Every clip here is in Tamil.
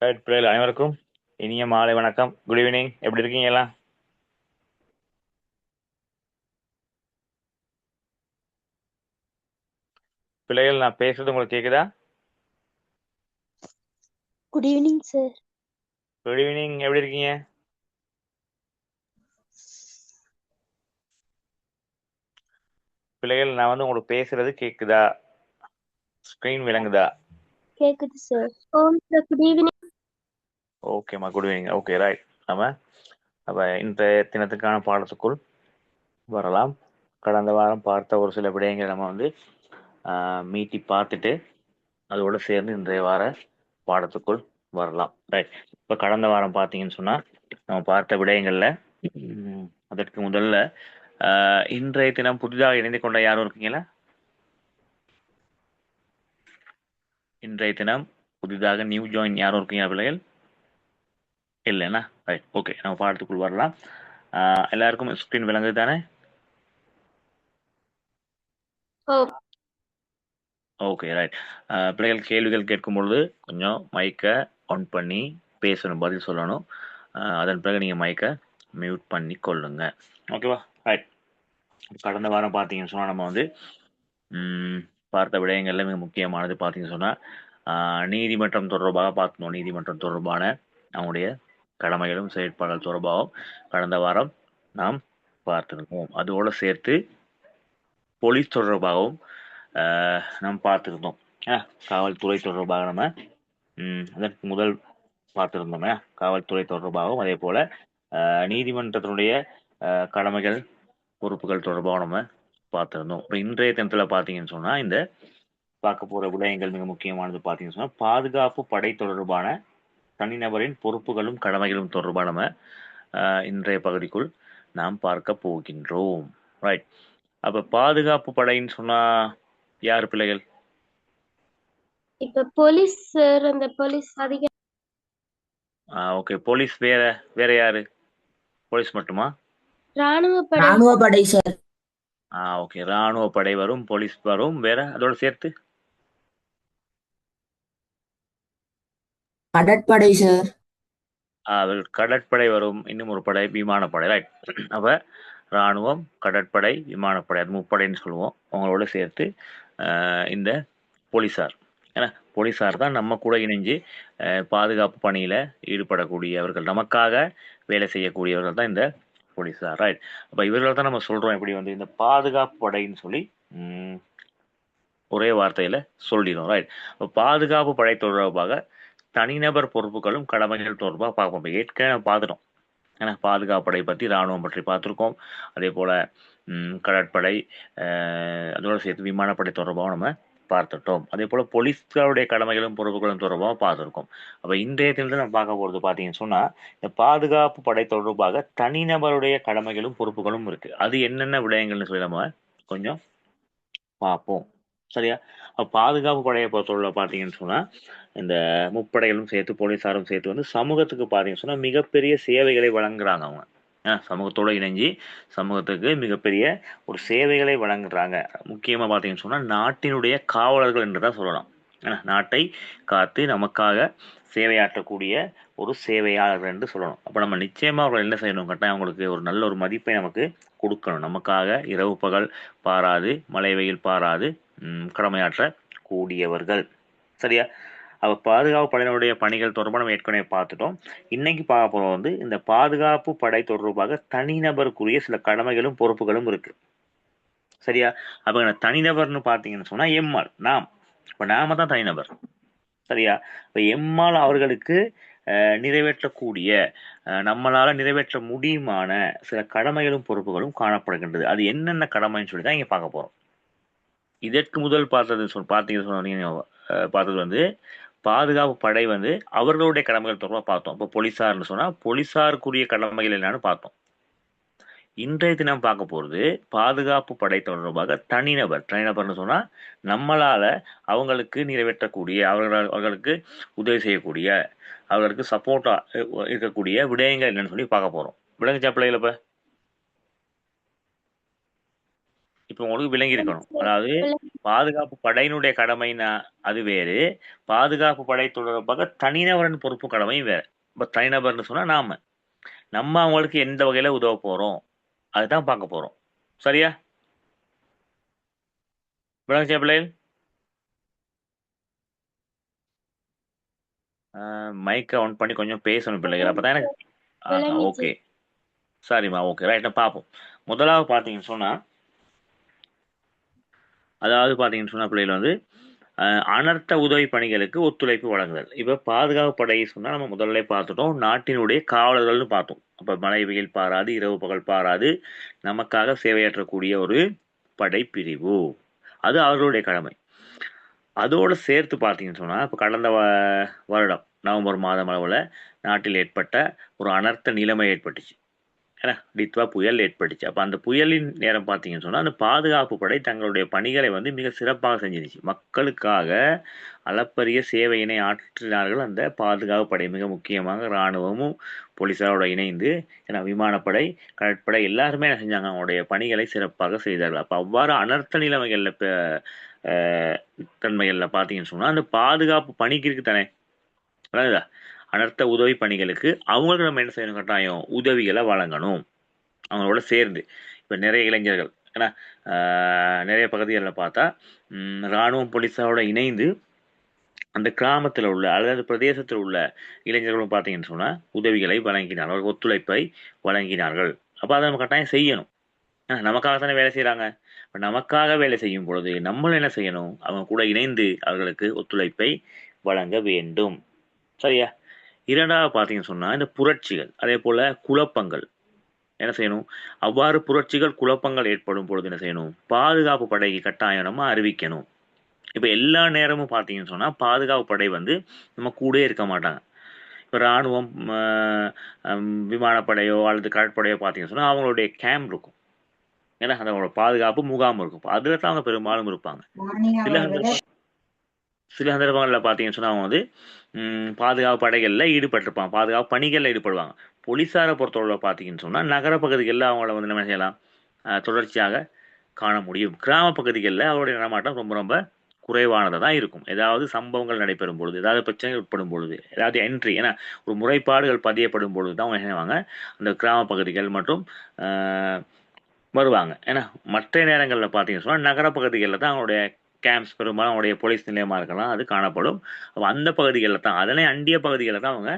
பிள்ளைகள் அனைவருக்கும் இனிய மாலை வணக்கம். Good evening. எப்படி இருக்கீங்க எல்லாம்? பிள்ளைகள், நான் பேசுறது உங்களுக்கு கேக்குதா? Good evening sir. Good evening. எப்படி இருக்கீங்க? பிள்ளைகள், நான் உங்களுக்கு பேசுறது கேக்குதா? ஸ்கிரீன் விளங்குதா? கேக்குது சார். ஓம் சார், குட் ஈவினிங். ஓகேம்மா, குட் ஈவினிங். Okay, right. நம்ம அப்ப இன்றைய தினத்துக்கான பாடத்துக்குள் வரலாம். கடந்த வாரம் பார்த்த ஒரு சில விடயங்களை நம்ம மீட்டி பார்த்துட்டு அதோட சேர்ந்து இன்றைய வார பாடத்துக்குள் வரலாம். ரைட். இப்போ கடந்த வாரம் பார்த்தீங்கன்னு சொன்னா நம்ம பார்த்த விடயங்கள்ல அதற்கு முதல்ல இன்றைய தினம் புதிதாக இணைந்து கொண்ட யாரும் இருக்கீங்களா? இன்றைய தினம் புதிதாக நியூ ஜாயின் யாரும் இருக்கீங்க பிள்ளைகள்? இல்லைண்ணா? ரைட், ஓகே, நம்ம பாடத்துக்குள் வரலாம். எல்லாருக்கும் ஸ்கிரீன் விளங்குது தானே? Okay, right. பிள்ளைகள் கேள்விகள் கேட்கும் பொழுது கொஞ்சம் மைக்கை ஆன் பண்ணி பேசணும், பதில் சொல்லணும். அதன் பிறகு நீங்கள் மைக்கை மியூட் பண்ணி கொள்ளுங்க. ஓகேவா? ரைட். கடந்த வாரம் பார்த்தீங்கன்னு சொன்னால் நம்ம பார்த்த விடயங்கள்ல மிக முக்கியமானது பார்த்தீங்கன்னு சொன்னால் நீதிமன்றம் தொடர்பாக பார்க்கணும். நீதிமன்றம் தொடர்பான நம்முடைய கடமைகளும் செயற்பாடுகள் தொடர்பாகவும் கடந்த வாரம் நாம் பார்த்திருக்கோம். அதோடு சேர்த்து போலீஸ் தொடர்பாகவும் நாம் பார்த்துருந்தோம். காவல்துறை தொடர்பாக நம்ம அதற்கு முதல் பார்த்துருந்தோமே, காவல்துறை தொடர்பாகவும் அதே போல நீதிமன்றத்தினுடைய கடமைகள் பொறுப்புகள் தொடர்பாக நம்ம பார்த்துருந்தோம். இப்போ இன்றைய தினத்தில் பார்த்தீங்கன்னு சொன்னால் இந்த பார்க்க போகிற விடயங்கள் மிக முக்கியமானது பார்த்தீங்கன்னு சொன்னால் பாதுகாப்பு படை தொடர்பான தனிநபரின் பொறுப்புகளும் கடமைகளும் தொடர்பாக நம்ம இன்றைய பகுதிக்குள் நாம் பார்க்க போகின்றோம். ரைட். அப்ப பாதுகாப்பு படைன்னு சொன்னா யாரு பிள்ளைகள்? இப்ப போலீஸ் சார், அந்த போலீஸ் அதிகாரி. ஓகே, போலீஸ் வேற வேற யாரு? போலீஸ் மட்டுமா? ராணுவ படை சார். ஓகே, ராணுவ படை வரும், போலீஸ் வரும், வேற அதோட சேர்த்து கடற்படை சார். கடற்படை வரும், இன்னும் ஒரு படை விமானப்படை. ரைட். அப்ப ராணுவம், கடற்படை, விமானப்படை, அது முப்படைன்னு சொல்லுவோம். அவங்களோட சேர்த்து இந்த போலீஸார். ஏன்னா போலீஸார் தான் நம்ம கூட இணைஞ்சு பாதுகாப்பு பணியில ஈடுபடக்கூடியவர்கள், நமக்காக வேலை செய்யக்கூடியவர்கள் தான் இந்த போலீஸார். ரைட். அப்ப இவர்கள் தான் நம்ம சொல்றோம் எப்படி இந்த பாதுகாப்பு படைன்னு சொல்லி ஒரே வார்த்தையில சொல்லிடும். ரைட். பாதுகாப்பு படை தொடர்பாக தனிநபர் பொறுப்புகளும் கடமைகள் தொடர்பாக பார்ப்போம். ஏற்கனவே பார்த்துட்டோம். ஏன்னா பாதுகாப்பு படை பற்றி, இராணுவம் பற்றி பார்த்துருக்கோம். அதே போல கடற்படை, அதோட சேர்த்து விமானப்படை தொடர்பாக நம்ம பார்த்துட்டோம். அதே போல போலீஸ்காருடைய கடமைகளும் பொறுப்புகளும் தொடர்பாக பார்த்துருக்கோம். அப்ப இன்றைய தினத்தில் நம்ம பார்க்க போறது பார்த்தீங்கன்னு சொன்னா இந்த பாதுகாப்பு படை தொடர்பாக தனிநபருடைய கடமைகளும் பொறுப்புகளும் இருக்கு. அது என்னென்ன விடயங்கள்னு சொல்லி நம்ம கொஞ்சம் பார்ப்போம். சரியா? பாதுகாப்பு படையை பொறுத்தவரை பார்த்தீங்கன்னு சொன்னா இந்த முப்படைகளும் சேர்த்து போலீஸாரும் சேர்த்து சமூகத்துக்கு பார்த்தீங்கன்னு சொன்னா மிகப்பெரிய சேவைகளை வழங்குறாங்க அவங்க. சமூகத்தோட இணைஞ்சு சமூகத்துக்கு மிகப்பெரிய ஒரு சேவைகளை வழங்குறாங்க. முக்கியமா பார்த்தீங்கன்னு சொன்னா நாட்டினுடைய காவலர்கள் என்று தான் சொல்லலாம். நாட்டை காத்து நமக்காக சேவையாற்றக்கூடிய ஒரு சேவையாளர்கள் என்று சொல்லணும். அப்ப நம்ம நிச்சயமா அவர்கள் என்ன செய்யணும்? கட்டாயம் அவங்களுக்கு ஒரு நல்ல ஒரு மதிப்பை நமக்கு கொடுக்கணும். நமக்காக இரவு பகல் பாராது, மழை வெயில் பாராது கடமையாற்ற கூடியவர்கள். சரியா? அப்ப பாதுகாப்பு படையினுடைய பணிகள் தொடர்பாக நம்ம ஏற்கனவே பார்த்துட்டோம். இன்னைக்கு பார்க்க போறது இந்த பாதுகாப்பு படை தொடர்பாக தனிநபருக்குரிய சில கடமைகளும் பொறுப்புகளும் இருக்கு. சரியா? அப்ப தனிநபர்னு பார்த்தீங்கன்னு சொன்னா எம்மாள், நாம். இப்ப நாம தான் தனிநபர். சரியா? இப்ப எம்மால் அவர்களுக்கு நிறைவேற்றக்கூடிய, நம்மளால நிறைவேற்ற முடியுமான சில கடமைகளும் பொறுப்புகளும் காணப்படுகின்றது. அது என்னென்ன கடமைன்னு சொல்லி தான் இங்க பார்க்க போறோம். இதற்கு முதல் பார்த்தது பாதுகாப்பு படை அவர்களுடைய கடமைகள் தொடர்பாக பார்த்தோம். இப்போ போலீஸார்னு சொன்னா போலீஸாருக்குரிய கடமைகள் என்னன்னு பார்த்தோம். இன்றைய தினம் பார்க்க போறது பாதுகாப்பு படை தொடர்பாக தனிநபர்னு சொன்னா நம்மளால அவங்களுக்கு நிறைவேற்றக்கூடிய, அவர்களுக்கு உதவி செய்யக்கூடிய, அவர்களுக்கு சப்போர்ட்டா இருக்கக்கூடிய விடயங்கள் என்னன்னு சொல்லி பார்க்க போறோம். விளங்குச்சா பிள்ளைகள? இப்ப இப்போ உங்களுக்கு விளங்கி இருக்கணும். அதாவது பாதுகாப்பு படையினுடைய கடமைனா அது வேறு, பாதுகாப்பு படை தொடர்பாக தனிநபரின் பொறுப்பு கடமையும் வேறு. இப்ப தனிநபர்ன்னு சொன்னா நம்ம அவங்களுக்கு எந்த வகையில உதவ போறோம் அதுதான் பார்க்க போறோம். சரியா? விளங்குச்சா பிள்ளைகள்? மைக்கை ஆன் பண்ணி கொஞ்சம் பேசணும் பிள்ளைகள், அப்பதான் எனக்கு விளங்கிச்சு. ஓகே. சரிம்மா, ஓகே, ரைட். பார்ப்போம். முதலாவது பார்த்தீங்கன்னு சொன்னா, அதாவது பார்த்தீங்கன்னு சொன்னா பிள்ளைகள் வந்து அனர்த்த உதவி பணிகளுக்கு ஒத்துழைப்பு வழங்குதல். இப்போ பாதுகாப்பு படை சொன்னா நம்ம முதல்ல பார்த்துட்டோம், நாட்டினுடைய காவலர்கள்னு பார்த்தோம். அப்போ மழை வெயில் பாராது, இரவு பகல் பாராது நமக்காக சேவையாற்றக்கூடிய ஒரு படைப்பிரிவு, அது அவர்களுடைய கடமை. அதோடு சேர்த்து பார்த்தீங்கன்னு சொன்னால், இப்போ கடந்த வருடம் நவம்பர் மாதம் அளவில் நாட்டில் ஏற்பட்ட ஒரு அனர்த்த நிலைமை ஏற்பட்டுச்சு. ஏன்னா டித்வா புயல் ஏற்பட்டுச்சு. அப்போ அந்த புயலின் நேரம் பார்த்தீங்கன்னு சொன்னால், அந்த பாதுகாப்பு படை தங்களுடைய பணிகளை வந்து மிக சிறப்பாக செஞ்சிருச்சு. மக்களுக்காக அளப்பரிய சேவையினை ஆற்றினார்கள் அந்த பாதுகாப்பு படை. மிக முக்கியமாக இராணுவமும் போலீஸாரோட இணைந்து, ஏன்னா விமானப்படை, கடற்படை எல்லாருமே என்ன செஞ்சாங்க, அவங்களுடைய பணிகளை சிறப்பாக செய்தார்கள். அப்போ அவ்வாறு அனர்த்த நிலைமைகளில் தன்மைகளில் பார்த்தீங்கன்னு சொன்னால், அந்த பாதுகாப்பு பணிக்கு இருக்கு தானே, அதான் அனர்த்த உதவி பணிகளுக்கு அவங்களுக்கு நம்ம என்ன செய்யணும், கட்டாயம் உதவிகளை வழங்கணும் அவங்களோட சேர்ந்து. இப்போ நிறைய இளைஞர்கள், ஏன்னா நிறைய பகுதிகளில் பார்த்தா இராணுவம் போலீஸாரோட இணைந்து அந்த கிராமத்தில் உள்ள அல்லது பிரதேசத்தில் உள்ள இளைஞர்களும் பார்த்தீங்கன்னு சொன்னால் உதவிகளை வழங்கினார்கள், ஒத்துழைப்பை வழங்கினார்கள். அப்போ அதை நம்ம கட்டாயம் செய்யணும். நமக்காக தானே வேலை செய்கிறாங்க. இப்போ நமக்காக வேலை செய்யும் பொழுது நம்மளும் என்ன செய்யணும், அவங்க கூட இணைந்து அவர்களுக்கு ஒத்துழைப்பை வழங்க வேண்டும். சரியா? இரண்டாவது பார்த்தீங்கன்னு சொன்னால், இந்த புரட்சிகள் அதே போல் குழப்பங்கள் என்ன செய்யணும், அவ்வாறு புரட்சிகள் குழப்பங்கள் ஏற்படும் பொழுது என்ன செய்யணும், பாதுகாப்பு படைக்கு கட்டாயம் நம்ம அறிவிக்கணும். இப்போ எல்லா நேரமும் பார்த்தீங்கன்னு சொன்னால் பாதுகாப்பு படை வந்து நம்ம கூட இருக்க மாட்டாங்க. இப்போ இராணுவம், விமானப்படையோ அல்லது கடற்படையோ பார்த்தீங்கன்னு சொன்னால் அவங்களுடைய கேம்ப் இருக்கும். ஏன்னா அதோட பாதுகாப்பு முகாம் இருக்கும். அதில் தான் அவங்க பெரும்பாலும் இருப்பாங்க. சில சந்தர்ப்பங்களில் பார்த்தீங்கன்னு சொன்னால் அவங்க வந்து பாதுகாப்பு படைகளில் ஈடுபட்டிருப்பாங்க, பாதுகாப்பு பணிகளில் ஈடுபடுவாங்க. போலீஸாரை பொறுத்தவரை பார்த்தீங்கன்னு சொன்னால் நகர பகுதிகளில் அவங்கள வந்து என்ன செய்யலாம், தொடர்ச்சியாக காண முடியும். கிராம பகுதிகளில் அவருடைய நடமாட்டம் ரொம்ப ரொம்ப குறைவானதாக தான் இருக்கும். ஏதாவது சம்பவங்கள் நடைபெறும் பொழுது, ஏதாவது பிரச்சனைகள் ஏற்படும் பொழுது, ஏதாவது என்ட்ரி, ஏன்னா ஒரு முறைப்பாடுகள் பதியப்படும் பொழுது தான் அவங்க என்ன செய்வாங்க, அந்த கிராம பகுதிகள் மற்றும் வருவாங்க. ஏன்னா மற்ற நேரங்களில் பார்த்தீங்கன்னு சொன்னால் நகர பகுதிகளில் தான் அவங்களுடைய கேம்ப்ஸ், பெரும்பாலும் அவங்களுடைய போலீஸ் நிலையமாக இருக்கலாம், அது காணப்படும். அப்போ அந்த பகுதிகளில் தான், அதனை அண்டிய பகுதிகளில் தான் அவங்க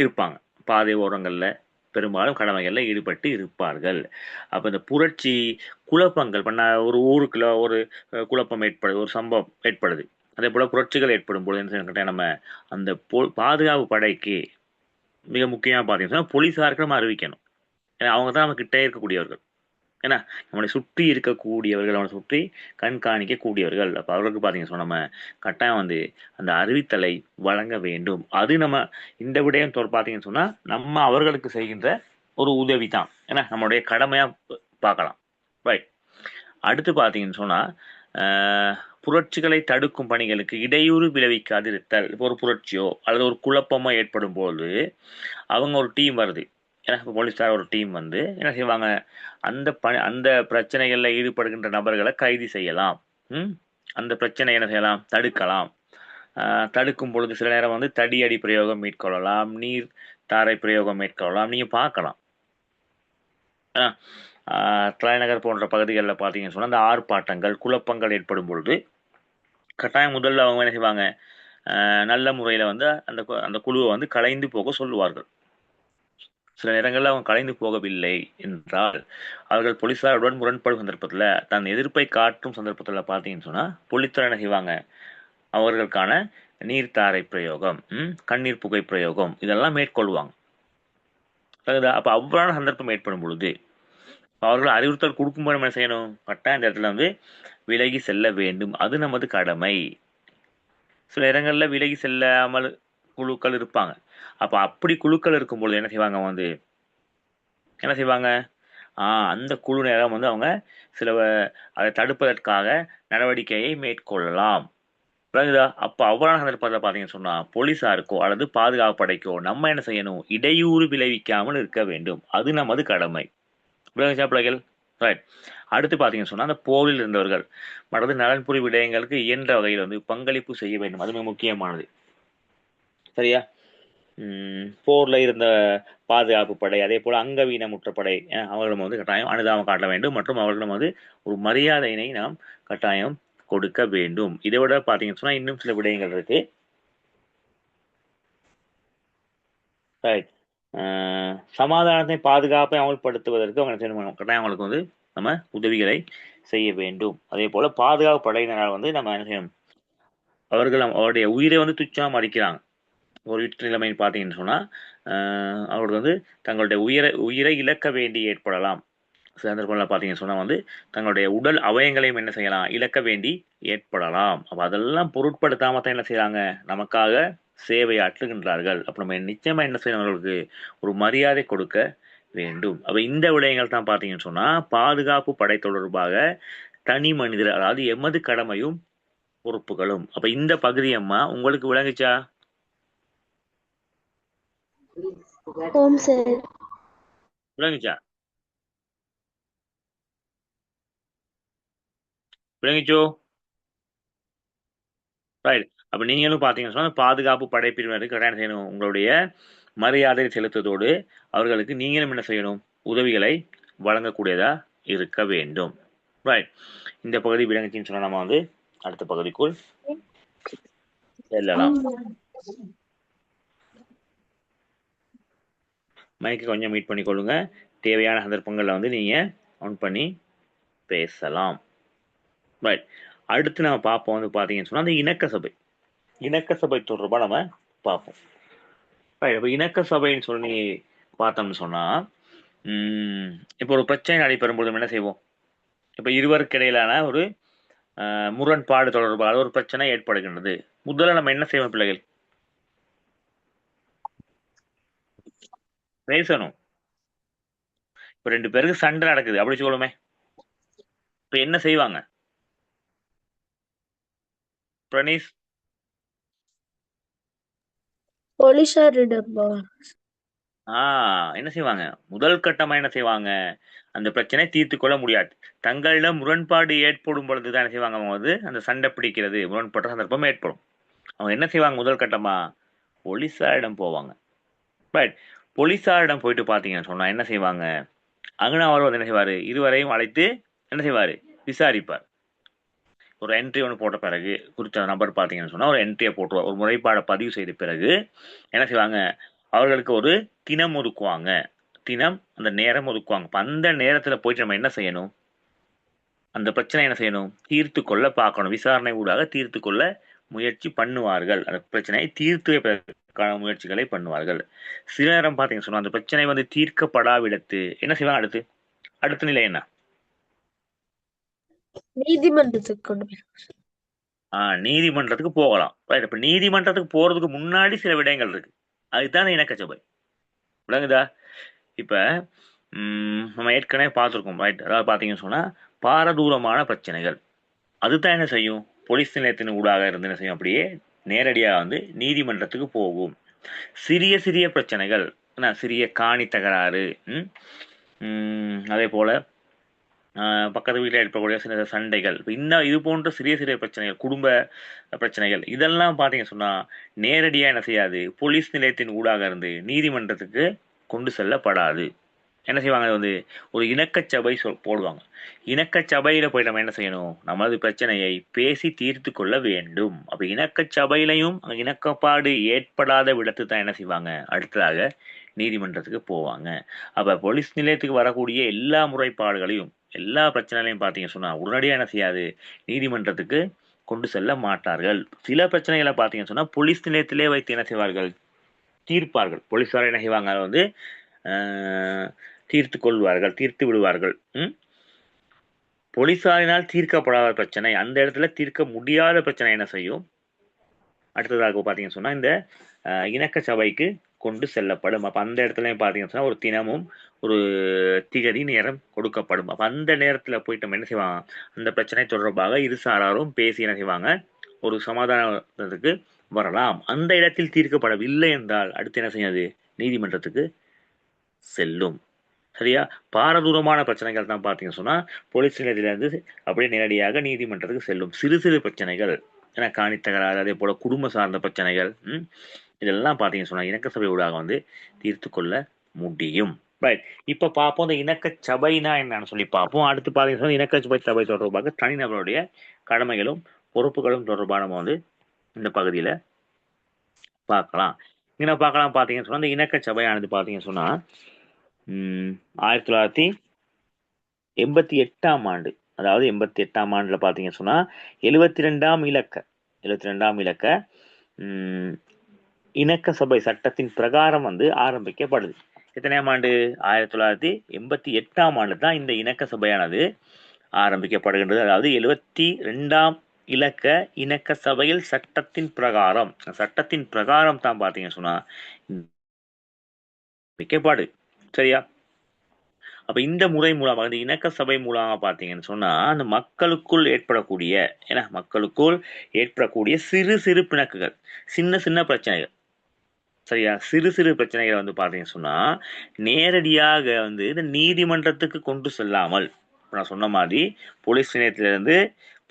இருப்பாங்க. பாதை ஓரங்களில் பெரும்பாலும் கடமைகளில் ஈடுபட்டு இருப்பார்கள். அப்போ இந்த புரட்சி குழப்பங்கள் பண்ண ஒரு ஊருக்குள்ள ஒரு குழப்பம் ஏற்படுது, ஒரு சம்பவம் ஏற்படுது, அதே போல் புரட்சிகள் ஏற்படும் பொழுது என்ன செய்யணும், நம்ம அந்த பாதுகாப்பு படைக்கு மிக முக்கியமாக பார்த்தீங்கன்னா போலீஸாருக்கு நம்ம அறிவிக்கணும். ஏன்னா அவங்க தான் நம்ம கிட்டே இருக்கக்கூடியவர்கள். ஏன்னா நம்மளை சுற்றி இருக்கக்கூடியவர்கள், அவனை சுற்றி கண்காணிக்கக்கூடியவர்கள். அப்போ அவர்களுக்கு பார்த்தீங்கன்னா நம்ம கட்டாயம் வந்து அந்த அறிவித்தலை வழங்க வேண்டும். அது நம்ம இந்த விடயம் பார்த்தீங்கன்னு சொன்னால் நம்ம அவர்களுக்கு செய்கின்ற ஒரு உதவி தான். ஏன்னா நம்மளுடைய கடமையாக பார்க்கலாம். ரைட். அடுத்து பார்த்தீங்கன்னு சொன்னால் புரட்சிகளை தடுக்கும் பணிகளுக்கு இடையூறு விளைவிக்காதிருத்தல். இப்போ ஒரு புரட்சியோ அல்லது ஒரு குழப்பமோ ஏற்படும் போது அவங்க ஒரு டீம் வருது, ஏன்னா இப்போ போலீஸார் ஒரு டீம் வந்து என்ன செய்வாங்க, அந்த பிரச்சனைகளில் ஈடுபடுகின்ற நபர்களை கைது செய்யலாம். அந்த பிரச்சனை என்ன செய்யலாம், தடுக்கலாம். தடுக்கும் பொழுது சில நேரம் வந்து தடியடி பிரயோகம் மேற்கொள்ளலாம், நீர் தாரை பிரயோகம் மேற்கொள்ளலாம். நீங்கள் பார்க்கலாம் தலைநகர் போன்ற பகுதிகளில் பார்த்தீங்கன்னு சொன்னால் அந்த ஆர்ப்பாட்டங்கள் குழப்பங்கள் ஏற்படும் பொழுது கட்டாயம் முதல்ல அவங்க என்ன செய்வாங்க, நல்ல முறையில் வந்து அந்த குழுவை வந்து கலைந்து போக சொல்லுவார்கள். சில நேரங்களில் அவங்க கலைந்து போகவில்லை என்றால் அவர்கள் போலீஸாருடன் முரண்படும் சந்தர்ப்பத்தில், தன் எதிர்ப்பை காட்டும் சந்தர்ப்பத்தில் பார்த்தீங்கன்னு சொன்னால் போலீஸார் என்ன செய்வாங்க, அவர்களுக்கான நீர்த்தாரை பிரயோகம், கண்ணீர் புகை பிரயோகம் இதெல்லாம் மேற்கொள்வாங்க. அப்போ அவ்வாறான சந்தர்ப்பம் ஏற்படும் பொழுது அவர்கள் அறிவுறுத்தல் கொடுக்கும்போது என்ன செய்யணும், கட்டாயம் இந்த இடத்துல வந்து விலகி செல்ல வேண்டும். அது நமது கடமை. சில இடங்களில் விலகி செல்லாமல் குழுக்கள் இருப்பாங்க. அப்போ அப்படி குழுக்கள் இருக்கும்பொழுது என்ன செய்வாங்க, வந்து என்ன செய்வாங்க, அந்த குழு நேரம் வந்து அவங்க சில அதை தடுப்பதற்காக நடவடிக்கையை மேற்கொள்ளலாம். அப்போ அவ்வாறான சந்தர்ப்பத்தில் பார்த்தீங்கன்னு சொன்னால் போலீஸாருக்கோ அல்லது பாதுகாப்பு படைக்கோ நம்ம என்ன செய்யணும், இடையூறு விளைவிக்காமல் இருக்க வேண்டும். அது நமது கடமை. பிள்ளைகள் ரைட். அடுத்து பார்த்தீங்கன்னு சொன்னா, அந்த போரில் இருந்தவர்கள் மற்றது நலன்புரி விடயங்களுக்கு இயன்ற வகையில் வந்து பங்களிப்பு செய்ய வேண்டும். அது மிக முக்கியமானது. சரியா? போர்ல இருந்த பாதுகாப்பு படை, அதே போல அங்கவீனமுற்ற படை அவர்களிடம் வந்து கட்டாயம் அனுதாபம் காட்ட வேண்டும் மற்றும் அவர்களிடம் வந்து ஒரு மரியாதையினை நாம் கட்டாயம் கொடுக்க வேண்டும். இதை விட பார்த்தீங்கன்னு சொன்னா இன்னும் சில விடயங்கள் இருக்கு. ரைட். சமாதானத்தை பாதுகாப்பை அமல்படுத்துவதற்கு அவங்க என்ன செய்யணும்? கட்டாயம் அவங்களுக்கு வந்து நம்ம உதவிகளை செய்ய வேண்டும். அதே போல பாதுகாப்பு படையினரால் வந்து நம்ம என்ன செய்யணும்? அவர்கள் அவருடைய உயிரை வந்து துச்சமா மதிக்கிறாங்க. ஒரு யுத்த நிலைமைன்னு பார்த்தீங்கன்னு சொன்னா அவர்கள் வந்து தங்களுடைய உயிரை இழக்க வேண்டி ஏற்படலாம். சந்தர்ப்பங்களில் பார்த்தீங்கன்னு சொன்னா வந்து தங்களுடைய உடல் அவயங்களையும் என்ன செய்யலாம்? இழக்க வேண்டி ஏற்படலாம். அப்ப அதெல்லாம் பொருட்படுத்தாம தான் என்ன செய்றாங்க? நமக்காக சேவையாற்றுகின்றார்கள். அப்ப நம்ம நிச்சயமா என்ன செய்யணும்? அவர்களுக்கு ஒரு மரியாதை கொடுக்க வேண்டும். அப்ப இந்த விடயங்கள் தான் பார்த்தீங்கன்னு சொன்னா பாதுகாப்பு படை தொடர்பாக தனி மனிதர், அதாவது எமது கடமையும் பொறுப்புகளும். அப்ப இந்த பகுதி அம்மா உங்களுக்கு விளங்குச்சா? ஓம் சார். விளங்குச்சா? விளங்குச்சோ? ரைட். அப்ப நீங்களும் பார்த்தீங்கன்னு சொன்னா பாதுகாப்பு படைப்பிரிவினருக்கு கட்டாயம் செய்யணும். உங்களுடைய மரியாதை செலுத்துவதோடு அவர்களுக்கு நீங்களும் என்ன செய்யணும்? உதவிகளை வழங்கக்கூடியதா இருக்க வேண்டும். ரைட். இந்த பகுதி விளங்குச்சுன்னு சொன்னா நம்ம வந்து அடுத்த பகுதிக்குள் செல்லலாம். மைக்கு கொஞ்சம் மீட் பண்ணி கொள்ளுங்க. தேவையான சந்தர்ப்பங்களில் வந்து நீங்க ஆன் பண்ணி பேசலாம். ரைட். அடுத்து நம்ம பார்ப்போம் வந்து பார்த்தீங்கன்னு சொன்னா அந்த இணக்க சபை. இணக்க சபை தொடர்பாக நம்ம பார்ப்போம். ரைட். அப்ப இணக்க சபைன்னு சொல்லி பார்த்தோம்னு சொன்னா இப்போ ஒரு பிரச்சனை நடைபெறும் பொழுது என்ன செய்வோம்? இப்போ இருவருக்கு இடையிலான ஒரு முரண்பாடு தொடர்பாக ஒரு பிரச்சனை ஏற்படுகின்றது. முதல்ல நம்ம என்ன செய்வோம் பிள்ளைகள்? பேசணும். இப்போ 2 பேருக்கு சண்டை நடக்குது அப்படி சொல்லுமே. இப்போ என்ன செய்வாங்க? பிரணீஸ் போலீசாரிடம் என்ன செய்வாங்க? முதல் கட்டமா என்ன செய்வாங்க? அந்த பிரச்சனை தீர்த்து கொள்ள முடியாது. தங்களிடம் முரண்பாடு ஏற்படும் பொழுது தான் என்ன செய்வாங்க? அவங்க வந்து அந்த சண்டை பிடிக்கிறது, முரண்பட்ட சந்தர்ப்பம் ஏற்படும். அவங்க என்ன செய்வாங்க? முதல் கட்டமா போலீசாரிடம் போவாங்க. ரைட். போலீசாரிடம் போயிட்டு பார்த்தீங்கன்னு சொன்னா என்ன செய்வாங்க? அங்கன அவர் வந்து என்ன செய்வாரு? இருவரையும் அழைத்து என்ன செய்வாரு? விசாரிப்பார். ஒரு என்ட்ரி ஒன்று போட்ட பிறகு குறித்த நபர் பார்த்தீங்கன்னு சொன்னா ஒரு என்ட்ரியை போட்டுருவார். ஒரு முறைப்பாடை பதிவு செய்த பிறகு என்ன செய்வாங்க? அவர்களுக்கு ஒரு தினம் ஒதுக்குவாங்க. தினம் அந்த நேரம் ஒதுக்குவாங்க. அப்ப அந்த நேரத்துல போயிட்டு நம்ம என்ன செய்யணும்? அந்த பிரச்சனை என்ன செய்யணும்? தீர்த்து கொள்ள பார்க்கணும். விசாரணை ஊடாக தீர்த்து கொள்ள முயற்சி பண்ணுவார்கள். அந்த பிரச்சனையை தீர்த்து வைப்பதற்கான முயற்சிகளை பண்ணுவார்கள். சில நேரம் பார்த்தீங்கன்னு சொன்னா அந்த பிரச்சனை வந்து தீர்க்கப்படாவிடத்து என்ன செய்வாங்க அடுத்து? அடுத்த நிலை என்ன? நீதிமன்றத்துக்கு கொண்டு போய் நீதிமன்றத்துக்கு போகலாம். ரைட். இப்ப நீதிமன்றத்துக்கு போறதுக்கு முன்னாடி சில விடயங்கள் இருக்கு. அதுதான் இணக்கச்சபை. விளங்குதா? இப்ப நம்ம ஏற்கனவே பார்த்துருக்கோம். ரைட். அதாவது பார்த்தீங்கன்னு சொன்னா பாரதூரமான பிரச்சனைகள். அதுதான் என்ன செய்யும்? போலீஸ் நிலையத்தின் ஊடாக இருந்து என்ன செய்யும்? அப்படியே நேரடியா வந்து நீதிமன்றத்துக்கு போகும். சிறிய சிறிய பிரச்சனைகள், சிறிய காணி தகராறு, அதே போல பக்கத்து வீட்டில் ஏற்படக்கூடிய சில சண்டைகள், இன்னும் இது போன்ற சிறிய சிறிய பிரச்சனைகள், குடும்ப பிரச்சனைகள், இதெல்லாம் பார்த்தீங்கன்னு சொன்னா நேரடியாக என்ன செய்யாது? போலீஸ் நிலையத்தின் ஊடாக இருந்து நீதிமன்றத்துக்கு கொண்டு செல்லப்படாது. என்ன செய்வாங்க? அது வந்து ஒரு இணக்கச்சபை போடுவாங்க. இணக்கச்சபையில போய் நம்ம என்ன செய்யணும்? நமது பிரச்சனையை பேசி தீர்த்து கொள்ள வேண்டும். அப்ப இணக்கச்சபையிலையும் இணக்கப்பாடு ஏற்படாத விடத்து தான் என்ன செய்வாங்க? அடுத்ததாக நீதிமன்றத்துக்கு போவாங்க. அப்ப போலீஸ் நிலையத்துக்கு வரக்கூடிய எல்லா முறைப்பாடுகளையும் எல்லா பிரச்சனைகளையும் பார்த்தீங்க சொன்னா உடனடியாக என்ன செய்யாது? நீதிமன்றத்துக்கு கொண்டு செல்ல மாட்டார்கள். சில பிரச்சனைகளை பார்த்தீங்கன்னு சொன்னா போலீஸ் நிலையத்திலே வைத்து என்ன செய்வார்கள்? தீர்ப்பார்கள். போலீஸார் என்ன செய்வாங்க? அதை வந்து தீர்த்து கொள்வார்கள், தீர்த்து விடுவார்கள். போலீசாரினால் தீர்க்கப்படாத பிரச்சனை, அந்த இடத்துல தீர்க்க முடியாத பிரச்சனை என்ன செய்யும்? அடுத்ததாக பார்த்தீங்கன்னு சொன்னா இந்த இணக்க சபைக்கு கொண்டு செல்லப்படும். அப்ப அந்த இடத்துல பார்த்தீங்கன்னு சொன்னா ஒரு தினமும் ஒரு திகதி நேரம் கொடுக்கப்படும். அப்ப அந்த நேரத்துல போயிட்டு நம்ம என்ன செய்வாங்க? அந்த பிரச்சனை தொடர்பாக இரு சாராரும் பேசி என்ன செய்வாங்க? ஒரு சமாதானத்துக்கு வரலாம். அந்த இடத்தில் தீர்க்கப்படவில்லை என்றால் அடுத்து என்ன செய்யாது? நீதிமன்றத்துக்கு செல்லும். சரியா? பாரதூரமான பிரச்சனைகள் தான் பார்த்தீங்கன்னு சொன்னா, போலீஸ் நிலையத்திலிருந்து அப்படியே நேரடியாக நீதிமன்றத்துக்கு செல்லும். சிறு சிறு பிரச்சனைகள், ஏன்னா காணி தகராறு, அதே போல குடும்ப சார்ந்த பிரச்சனைகள், இதெல்லாம் பார்த்தீங்கன்னு சொன்னா, இணக்க சபை ஊடாக வந்து தீர்த்து கொள்ள முடியும். ரைட். இப்ப பார்ப்போம் இந்த இணக்க சபைனா என்னன்னு சொல்லி பார்ப்போம். அடுத்து பார்த்தீங்கன்னு சொன்னா, இணக்க சபை தொடர்பாக தனிநபருடைய கடமைகளும் பொறுப்புகளும் தொடர்பாக நம்ம வந்து இந்த பகுதியில பார்க்கலாம். இங்க பார்க்கலாம் பார்த்தீங்கன்னு சொன்னா, இந்த இணக்க சபையானது பார்த்தீங்கன்னு சொன்னா, 1988ஆம் ஆண்டு, அதாவது 88ஆம் ஆண்டுல பார்த்தீங்கன்னு சொன்னா 72ஆம் இலக்க இணக்க சபை சட்டத்தின் பிரகாரம் வந்து ஆரம்பிக்கப்படுது. எத்தனையாம் ஆண்டு? 1988ஆம் ஆண்டு தான் இந்த இணக்க சபையானது ஆரம்பிக்கப்படுகின்றது. அதாவது 72ஆம் இலக்க இணக்க சபையில் சட்டத்தின் பிரகாரம் தான் பார்த்தீங்கன்னு சொன்னா மிக்கப்பாடு. சரியா? அப்ப இந்த முறை மூலமாக, இந்த இணக்க சபை மூலமாக பார்த்தீங்கன்னு சொன்னா, அந்த மக்களுக்குள் ஏற்படக்கூடிய சிறு சிறு பிணக்குகள், சின்ன சின்ன பிரச்சனைகள், சரியா? சிறு சிறு பிரச்சனைகள் வந்து பார்த்தீங்கன்னு சொன்னா நேரடியாக வந்து இந்த நீதிமன்றத்துக்கு கொண்டு செல்லாமல், நான் சொன்ன மாதிரி போலீஸ் நிலையத்திலிருந்து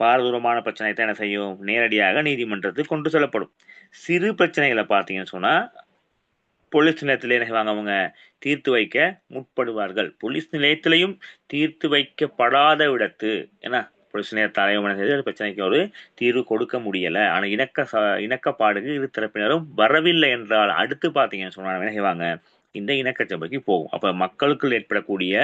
பாரதூரமான பிரச்சனை தான் என்ன செய்யும், நேரடியாக நீதிமன்றத்துக்கு கொண்டு செல்லப்படும். சிறு பிரச்சனைகளை பார்த்தீங்கன்னு சொன்னா போலீஸ் நிலையத்திலே என்ன செய்வாங்க, அவங்க தீர்த்து வைக்க முற்படுவார்கள். போலீஸ் நிலையத்திலையும் தீர்த்து வைக்கப்படாத விடத்து, ஏன்னா போலீஸ் நிலைய தலைவர் செய்து பிரச்சனைக்கு ஒரு தீர்வு கொடுக்க முடியல, ஆனா இணக்கப்பாடுக்கு இரு தரப்பினரும் வரவில்லை என்றால் அடுத்து பாத்தீங்கன்னு சொன்னா என்ன செய்வாங்க, இந்த இணக்க சபைக்கு போகும். அப்ப மக்களுக்குள் ஏற்படக்கூடிய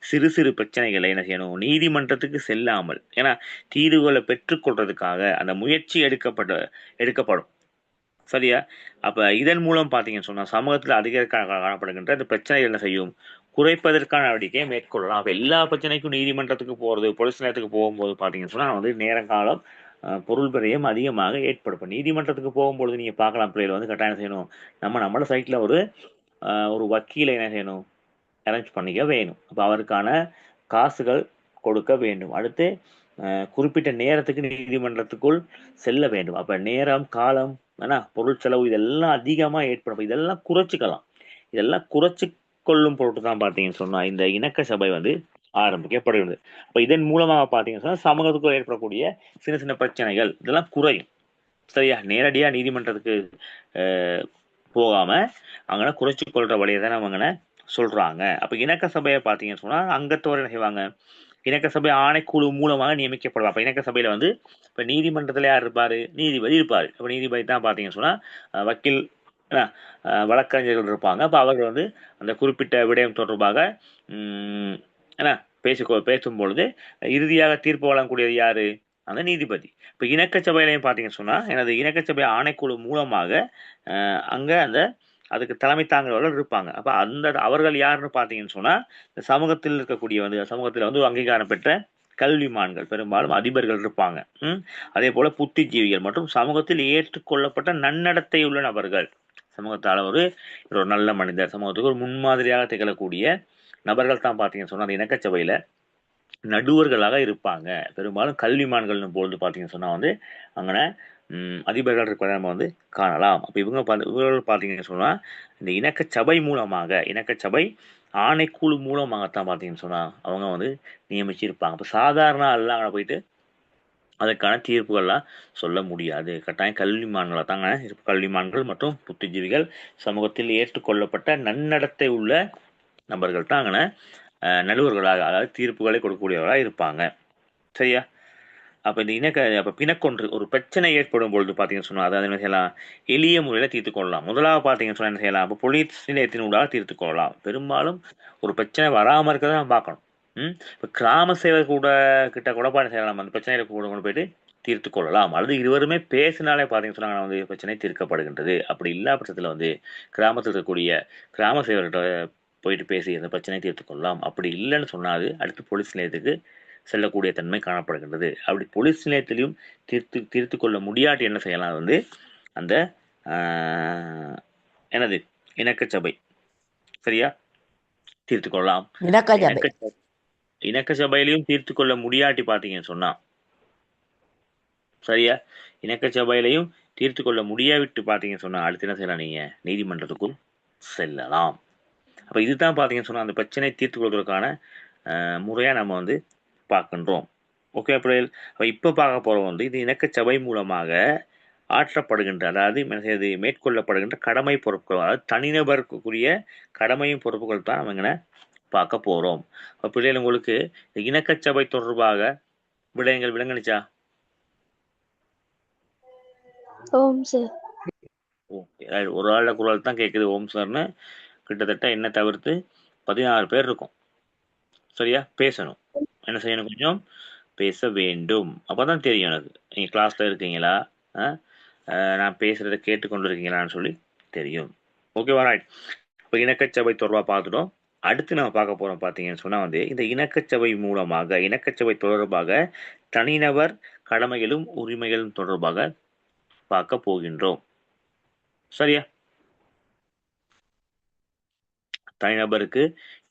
சிறு சிறு பிரச்சனைகளை என்ன செய்யணும், நீதிமன்றத்துக்கு செல்லாமல், ஏன்னா தீர்வுகளை பெற்றுக்கொள்றதுக்காக அந்த முயற்சி எடுக்கப்படும். சரியா? அப்ப இதன் மூலம் பாத்தீங்கன்னு சொன்னா சமூகத்துல அதிக காணப்படுகின்ற இந்த பிரச்சனைகள் என்ன செய்யும், குறைப்பதற்கான நடவடிக்கையை மேற்கொள்ளலாம். அப்ப எல்லா பிரச்சனைக்கும் நீதிமன்றத்துக்கு போறது, போலீஸ் நிலையத்துக்கு போகும்போது பாத்தீங்கன்னு சொன்னா வந்து நேரங்காலம் பொருள் விரயம் அதிகமாக ஏற்படும். நீதிமன்றத்துக்கு போகும்பொழுது நீங்க பார்க்கலாம், பிள்ளைகள் வந்து கட்டாயம் செய்யணும், நம்மளோட சைட்ல ஒரு வக்கீலை என்ன செய்யணும், அரேஞ்ச் பண்ணிக்க வேணும். அப்ப அவருக்கான காசுகள் கொடுக்க வேண்டும். அடுத்து குறிப்பிட்ட நேரத்துக்கு நீதிமன்றத்துக்குள் செல்ல வேண்டும். அப்ப நேரம், காலம், பொருள் செலவு இதெல்லாம் அதிகமா ஏற்படும். இதெல்லாம் குறைச்சிக்கலாம். இதெல்லாம் குறைச்சு கொள்ளும் பொருட்டு தான் பாத்தீங்கன்னு சொன்னா இந்த இணக்க சபை வந்து ஆரம்பிக்கப்படுகிறது. அப்ப இதன் மூலமாக பாத்தீங்கன்னு சொன்னா சமூகத்துக்குள் ஏற்படக்கூடிய சின்ன சின்ன பிரச்சனைகள் இதெல்லாம் குறையும். சரியா? நேரடியா நீதிமன்றத்துக்கு போகாம அங்கே குறைச்சி கொள்ற வழியை தான் அவங்க சொல்றாங்க. அப்ப இணக்க சபையை பாத்தீங்கன்னு சொன்னா அங்கத்தோர் என்ன செய்வாங்க, இணக்க சபை ஆணைக்குழு மூலமாக நியமிக்கப்படுவார். அப்ப இணக்க சபையில வந்து இப்ப நீதிமன்றத்துல யார் இருப்பாரு, நீதிபதி இருப்பாரு. அப்ப நீதிபதி தான் பாத்தீங்கன்னு சொன்னா வக்கீல், வழக்கறிஞர்கள் இருப்பாங்க. அப்ப அவர்கள் வந்து அந்த குறிப்பிட்ட விடயம் தொடர்பாக பேசும் பொழுது இறுதியாக தீர்ப்பு வழங்கக்கூடியது யாரு, அந்த நீதிபதி. இப்ப இணக்க சபையிலையும் பாத்தீங்கன்னு சொன்னா எனது இணக்க சபை ஆணைக்குழு மூலமாக அங்க அதுக்கு தலைமை தாங்குறவர்கள் இருப்பாங்க. அப்ப அவர்கள் யாருன்னு பாத்தீங்கன்னு சொன்னா இந்த சமூகத்தில் இருக்கக்கூடிய சமூகத்துல வந்து அங்கீகாரம் பெற்ற கல்விமான்கள், பெரும்பாலும் அதிபர்கள் இருப்பாங்க. அதே போல புத்திஜீவிகள் மற்றும் சமூகத்தில் ஏற்றுக்கொள்ளப்பட்ட நன்னடத்தை உள்ள நபர்கள், சமூகத்தால் ஒரு நல்ல மனிதர், சமூகத்துக்கு ஒரு முன்மாதிரியாக திகழக்கூடிய நபர்கள் தான் பாத்தீங்கன்னு சொன்னா அந்த இணக்கச்சபையில நடுவர்களாக இருப்பாங்க. பெரும்பாலும் கல்விமான்கள் பொழுது பாத்தீங்கன்னு சொன்னா வந்து அங்கே அதிபர்கள் இருப்பதை நம்ம வந்து காணலாம். அப்ப இவர்கள் பாத்தீங்கன்னு சொன்னா இந்த இணக்கச்சபை ஆணைக்குழு மூலமாகத்தான் பாத்தீங்கன்னு சொன்னா அவங்க வந்து நியமிச்சிருப்பாங்க. இப்ப சாதாரண எல்லாம் அங்கே போயிட்டு அதற்கான தீர்ப்புகள்லாம் சொல்ல முடியாது. கட்டாயம் கல்விமான்களை தாங்க, கல்விமான்கள் மற்றும் புத்திஜீவிகள், சமூகத்தில் ஏற்றுக்கொள்ளப்பட்ட நன்னடத்தை உள்ள நபர்கள் தான் அங்கே நடுவர்களாக, அதாவது தீர்ப்புகளை கொடுக்கக்கூடியவர்களாக இருப்பாங்க. சரியா? அப்ப இந்த பிணக்கொன்று ஒரு பிரச்சனை ஏற்படும் பொழுது பாத்தீங்கன்னு சொன்னா அதாவது என்ன செய்யலாம், எளிய முறையில தீர்த்து கொள்ளலாம். முதலாவது பாத்தீங்கன்னு சொன்னா என்ன செய்யலாம், அப்ப போலீஸ் நிலையத்தினூடாக தீர்த்து கொள்ளலாம். பெரும்பாலும் ஒரு பிரச்சனை வராம இருக்கிறத நம்ம பார்க்கணும். இப்ப கிராம சேவை கிட்ட கூட செய்யலாம், அந்த பிரச்சனையை கூட கொண்டு போயிட்டு தீர்த்து கொள்ளலாம். அல்லது இருவருமே பேசினாலே பாத்தீங்கன்னு சொன்னா வந்து பிரச்சனை தீர்க்கப்படுகின்றது. அப்படி இல்லா பட்சத்துல வந்து கிராமத்தில் இருக்கக்கூடிய கிராம சேவர்கிட்ட போயிட்டு பேசி அந்த பிரச்சனையை தீர்த்து கொள்ளலாம். அப்படி இல்லைன்னு சொன்னாது அடுத்து போலீஸ் நிலையத்துக்கு செல்லக்கூடிய தன்மை காணப்படுகின்றது. அப்படி போலீஸ் நிலையத்திலையும் தீர்த்து கொள்ள முடியாட்டி என்ன செய்யலாம், வந்து அந்த இணக்கச்சபை, சரியா, தீர்த்து கொள்ளலாம். இணக்க சபையிலையும் தீர்த்து கொள்ள முடியாட்டி பாத்தீங்கன்னு சொன்னா, சரியா, இணக்க சபையிலையும் தீர்த்து கொள்ள முடியாவிட்டு பாத்தீங்கன்னு சொன்னா அடுத்து என்ன செய்யலாம், நீங்க நீதிமன்றத்துக்குள் செல்லலாம். அப்போ இதுதான் பார்த்தீங்கன்னு சொன்னால் அந்த பிரச்சனையை தீர்த்து கொள்வதற்கான முறையாக நம்ம வந்து பார்க்கின்றோம். ஓகே பிள்ளைகள், அப்போ இப்போ பார்க்க போகிறோம் வந்து இது இணக்கச்சபை மூலமாக ஆற்றப்படுகின்ற, அதாவது மேற்கொள்ளப்படுகின்ற கடமை பொறுப்புகள், அதாவது தனிநபருக்குரிய கடமையும் பொறுப்புகள் தான் நம்ம இங்கே பார்க்க போகிறோம். அப்போ பிள்ளைகள் உங்களுக்கு இணக்கச்சபை தொடர்பாக விடயங்கள் விளங்குனுச்சா? ஓம் சார். ஓகே, ஒரு ஆளோட குரல் தான் கேட்குது ஓம் சார்னு. கிட்டத்தட்ட என்ன தவிர்த்து 16 பேர் இருக்கும். சரியா? பேசணும். என்ன செய்யணும்? கொஞ்சம் பேச வேண்டும். அப்பதான் தெரியும் எனக்கு நீங்க கிளாஸ்ல இருக்கீங்களா, நான் பேசுறத கேட்டுக்கொண்டு இருக்கீங்களான்னு சொல்லி தெரியும். ஓகேவா? ரைட். இப்போ இணக்கச்சபை தொடர்பாக பார்த்துட்டோம். அடுத்து நம்ம பார்க்க போறோம் பார்த்தீங்கன்னு சொன்னா வந்து இந்த இணக்கச்சபை மூலமாக இணக்கச்சபை தொடர்பாக தனிநபர் கடமைகளும் உரிமைகளும் தொடர்பாக பார்க்க போகின்றோம். சரியா? தனிநபருக்கு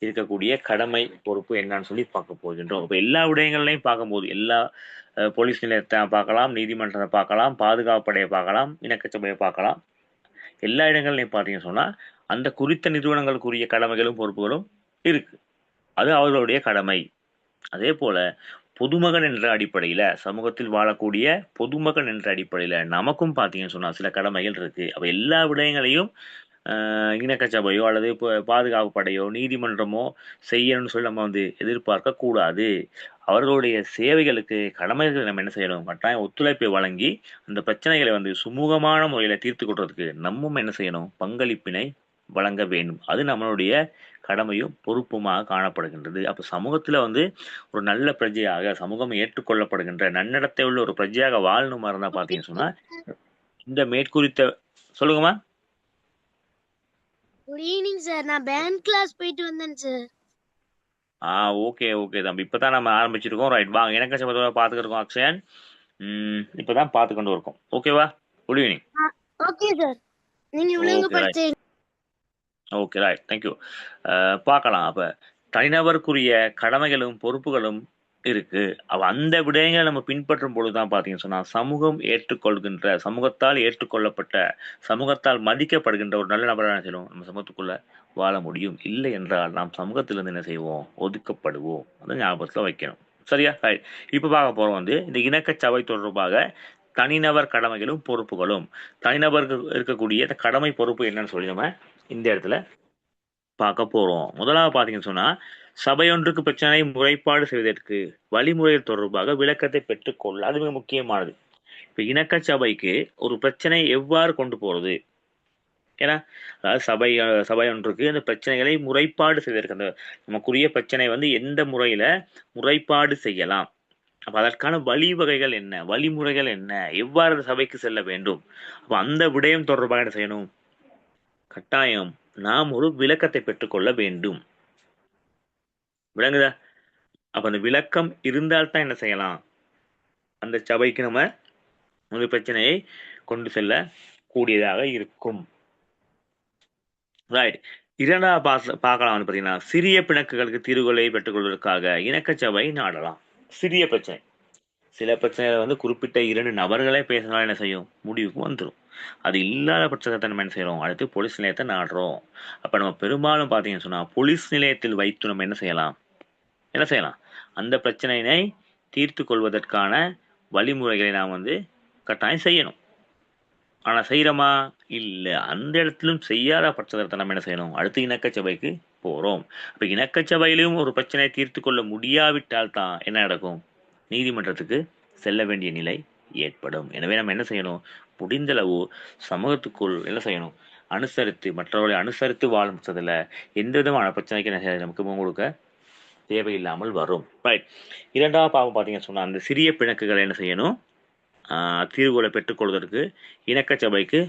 இருக்கக்கூடிய கடமை பொறுப்பு என்னன்னு சொல்லி பார்க்க போகின்றோம். இப்போ எல்லா விடயங்கள்லையும் பார்க்கும்போது எல்லா போலீஸ் நிலையத்தை பார்க்கலாம், நீதிமன்றத்தை பார்க்கலாம், பாதுகாப்பு படையை பார்க்கலாம், இணக்கச்சபையை பார்க்கலாம். எல்லா இடங்கள்லையும் பார்த்தீங்கன்னு சொன்னால் அந்த குறித்த நிறுவனங்களுக்குரிய கடமைகளும் பொறுப்புகளும் இருக்கு. அது அவர்களுடைய கடமை. அதே போல பொதுமகன் என்ற அடிப்படையில் சமூகத்தில் வாழக்கூடிய பொதுமகன் என்ற அடிப்படையில் நமக்கும் பார்த்தீங்கன்னு சொன்னால் சில கடமைகள் இருக்கு. அப்போ எல்லா விடயங்களையும் இணக்கச்சபையோ அல்லது பாதுகாப்பு படையோ நீதிமன்றமோ செய்யணும்னு சொல்லி நம்ம வந்து எதிர்பார்க்க கூடாது. அவர்களுடைய சேவைகளுக்கு கடமைகள் நம்ம என்ன செய்யணும்? கட்டாயம் ஒத்துழைப்பை வழங்கி அந்த பிரச்சனைகளை வந்து சுமூகமான முறையில் தீர்த்து கொள்றதுக்கு நம்மும் என்ன செய்யணும்? பங்களிப்பினை வழங்க வேண்டும். அது நம்மளுடைய கடமையும் பொறுப்புமாக காணப்படுகின்றது. அப்போ சமூகத்தில் வந்து ஒரு நல்ல பிரஜையாக சமூகம் ஏற்றுக்கொள்ளப்படுகின்ற நன்னடத்தை உள்ள ஒரு பிரஜையாக வாழணுமா இருந்தால் பார்த்தீங்கன்னு சொன்னா இந்த மேற்குறித்த சொல்லுங்கம்மா. Good evening sir. நான் பேங்க் கிளாஸ் போயிட்டு வந்தேன் சார். ஓகே ஓகே தம்பி, இப்பதான் நம்ம ஆரம்பிச்சிருக்கோம். ரைட், வாங்க இணக்கச்சபை பார்த்துக்கிருக்கோம் அக்ஷயன். இப்பதான் பார்த்துக்கொண்டு இருக்கோம். ஓகேவா? Good evening. Okay sir. நீங்க ஒழுங்குபடுத்துங்க. Okay right, thank you. பார்க்கலாம். அப்ப தனிநபருக்குரிய கடமைகளும் பொறுப்புகளும் இருக்கு. அவ அந்த விடயங்களை நம்ம பின்பற்றும் பொழுதுதான் பார்த்தீங்கன்னு சொன்னா சமூகம் ஏற்றுக்கொள்கின்ற, சமூகத்தால் ஏற்றுக்கொள்ளப்பட்ட, சமூகத்தால் மதிக்கப்படுகின்ற ஒரு நல்ல நபராக என்ன செய்யணும்? நம்ம சமூகத்துக்குள்ள வாழ முடியும். இல்லை என்றால் நாம் சமூகத்திலிருந்து என்ன செய்வோம்? ஒதுக்கப்படுவோம். அதை ஞாபகத்தில் வைக்கணும். சரியா? ரைட். இப்போ பார்க்க போறோம் வந்து இந்த இணக்கச்சபை தொடர்பாக தனிநபர் கடமைகளும் பொறுப்புகளும். தனிநபருக்கு இருக்கக்கூடிய இந்த கடமை பொறுப்பு என்னன்னு சொல்லி நம்ம இந்த இடத்துல பார்க்க போறோம். முதலாவது பார்த்தீங்கன்னு சொன்னா சபையொன்றுக்கு பிரச்சனை முறைப்பாடு செய்வதற்கு வழிமுறைகள் தொடர்பாக விளக்கத்தை பெற்றுக்கொள்ள, அது மிக முக்கியமானது. இப்ப இணக்க சபைக்கு ஒரு பிரச்சனை எவ்வாறு கொண்டு போறது? ஏன்னா அதாவது சபையொன்றுக்கு அந்த பிரச்சனைகளை முறைப்பாடு செய்வதற்கு, அந்த நமக்குரிய பிரச்சனை வந்து எந்த முறையில முறைப்பாடு செய்யலாம், அப்ப அதற்கான வழிவகைகள் என்ன, வழிமுறைகள் என்ன, எவ்வாறு அந்த சபைக்கு செல்ல வேண்டும், அப்ப அந்த விடயம் தொடர்பாக என்ன செய்யணும்? கட்டாயம் நாம் ஒரு விளக்கத்தை பெற்றுக்கொள்ள வேண்டும். விளங்குதா? அப்ப அந்த விளக்கம் இருந்தால்தான் என்ன செய்யலாம்? அந்த சபைக்கு நம்ம ஒரு பிரச்சனையை கொண்டு செல்ல கூடியதாக இருக்கும். ரைட். இரண்டாவது பார்க்கலாம் வந்து பார்த்தீங்கன்னா சிறிய பிணக்குகளுக்கு தீர்வுகளை பெற்றுக்கொள்வதற்காக இணக்கச்சபை நாடலாம். சிறிய பிரச்சனை, சில பிரச்சனைகளை வந்து குறிப்பிட்ட 2 நபர்களே பேசினாலும் என்ன செய்யும்? முடிவுக்கு வந்துடும். அது இல்லாத பட்சத்தை நம்ம என்ன செய்யறோம்? அடுத்து போலீஸ் நிலையத்தை நாடுறோம். அப்ப நம்ம பெரும்பாலும் பார்த்தீங்கன்னு சொன்னா போலீஸ் நிலையத்தில் வைத்து நம்ம என்ன செய்யலாம்? அந்த பிரச்சனையினை தீர்த்து கொள்வதற்கான வழிமுறைகளை நாம் வந்து கட்டாயம் செய்யணும். ஆனா செய்யறோமா? இல்லை. அந்த இடத்திலும் செய்யாத பட்சத்தை நம்ம என்ன செய்யணும்? அடுத்து இணக்கச்சபைக்கு போறோம். அப்ப இணக்கச்சபையிலும் ஒரு பிரச்சனையை தீர்த்து கொள்ள முடியாவிட்டால் தான் என்ன நடக்கும்? நீதிமன்றத்துக்கு செல்ல வேண்டிய நிலை ஏற்படும். எனவே நம்ம என்ன செய்யணும்? முடிந்தளவு சமூகத்துக்குள் என்ன செய்யணும்? அனுசரித்து, மற்றவர்களை அனுசரித்து வாழும் பட்சத்துல எந்த விதமான பிரச்சனைக்கு என்ன செய்யாது? நமக்கு முகம் கொடுக்க தேவையில்லாமல் வரும். ரைட். இரண்டாவது பாவம் பார்த்தீங்கன்னு சொன்னா அந்த சிறிய பிணக்குகளை என்ன செய்யணும்? தீர்வுகளை பெற்றுக்கொள்வதற்கு இணக்கச்சபைக்கு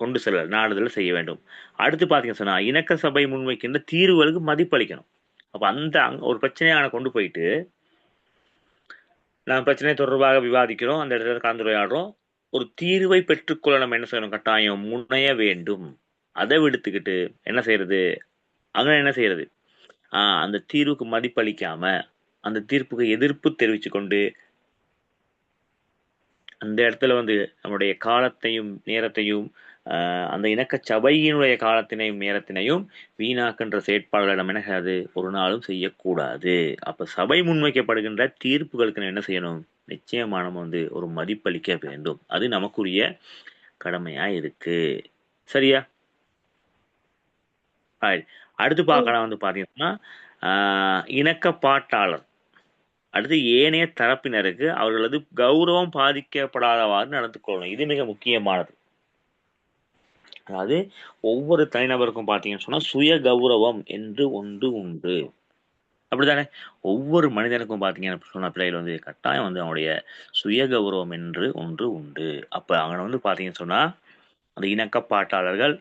கொண்டு செல்ல நாடுதல் செய்ய வேண்டும். அடுத்து பார்த்தீங்கன்னு சொன்னா இணக்க சபை முன்வைக்கின்ற தீர்வுகளுக்கு மதிப்பளிக்கணும். அப்ப அந்த ஒரு பிரச்சனையான கொண்டு போயிட்டு நாம் பிரச்சனை தொடர்பாக விவாதிக்கிறோம், அந்த இடத்துல கலந்துரையாடுறோம், ஒரு தீர்வை பெற்றுக்கொள்ள நம்ம என்ன செய்யணும்? கட்டாயம் முன்னைய வேண்டும். அதை விடுத்துக்கிட்டு என்ன செய்யறது? அங்க என்ன செய்யறது? அந்த தீர்வுக்கு மதிப்பளிக்காம அந்த தீர்ப்புக்கு எதிர்ப்பு தெரிவித்து கொண்டு அந்த இடத்துல வந்து நம்முடைய காலத்தையும் நேரத்தையும் அந்த இணக்க சபையினுடைய காலத்தினையும் நேரத்தினையும் வீணாக்கின்ற செயற்பாடுகளை நம்ம என்ன செய்யாது, ஒரு நாளும் செய்யக்கூடாது. அப்ப சபை முன்வைக்கப்படுகின்ற தீர்ப்புகளுக்கு நம்ம என்ன செய்யணும், நிச்சயமா நம்ம ஒரு மதிப்பளிக்க வேண்டும். அது நமக்குரிய கடமையா இருக்கு. சரியா? அடுத்து பார்க்கலாம் பாத்தீங்கன்னா இணக்கப்பாட்டாளர். அடுத்து ஏனைய தரப்பினருக்கு அவர்களது கௌரவம் பாதிக்கப்படாதவாறு நடந்து கொள்ளணும். இது மிக முக்கியமானது. அதாவது ஒவ்வொரு தனிநபருக்கும் பார்த்தீங்கன்னு சொன்னா சுய கௌரவம் என்று ஒன்று உண்டு. அப்படித்தானே? ஒவ்வொரு மனிதனுக்கும் பார்த்தீங்கன்னு சொன்னா பிள்ளைகள் கட்டாயம் அவனுடைய சுய கௌரவம் என்று ஒன்று உண்டு. அப்ப அவனை பார்த்தீங்கன்னு சொன்னா அந்த இணக்கப்பாட்டாளர்கள்,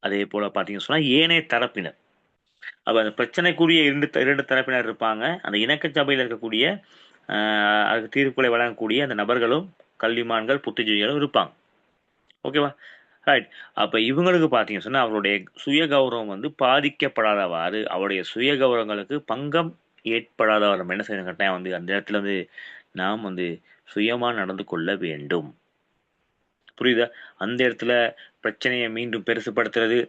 அதே போல பார்த்தீங்கன்னு சொன்னா ஏனைய தரப்பினர். அப்ப அந்த பிரச்சனைக்குரிய இரண்டு தரப்பினர் இருப்பாங்க. அந்த இணக்க சபையில் இருக்கக்கூடிய அதுக்கு தீர்ப்புகளை வழங்கக்கூடிய அந்த நபர்களும் கல்விமான்கள் புத்திஜீவிகளும் இருப்பாங்க. ஓகேவா? ரைட். அப்ப இவங்களுக்கு பார்த்தீங்கன்னு சொன்னா அவருடைய சுய கௌரவம் பாதிக்கப்படாதவாறு, அவருடைய சுய கௌரவங்களுக்கு பங்கம் ஏற்படாதவாறு நம்ம என்ன செய்யணும், கட்டாயம் அந்த இடத்துல நாம் சுயமா நடந்து கொள்ள வேண்டும். புரியுதா? அந்த இடத்துல பிரச்சனையை மீண்டும் பெருசுபடுத்துறது,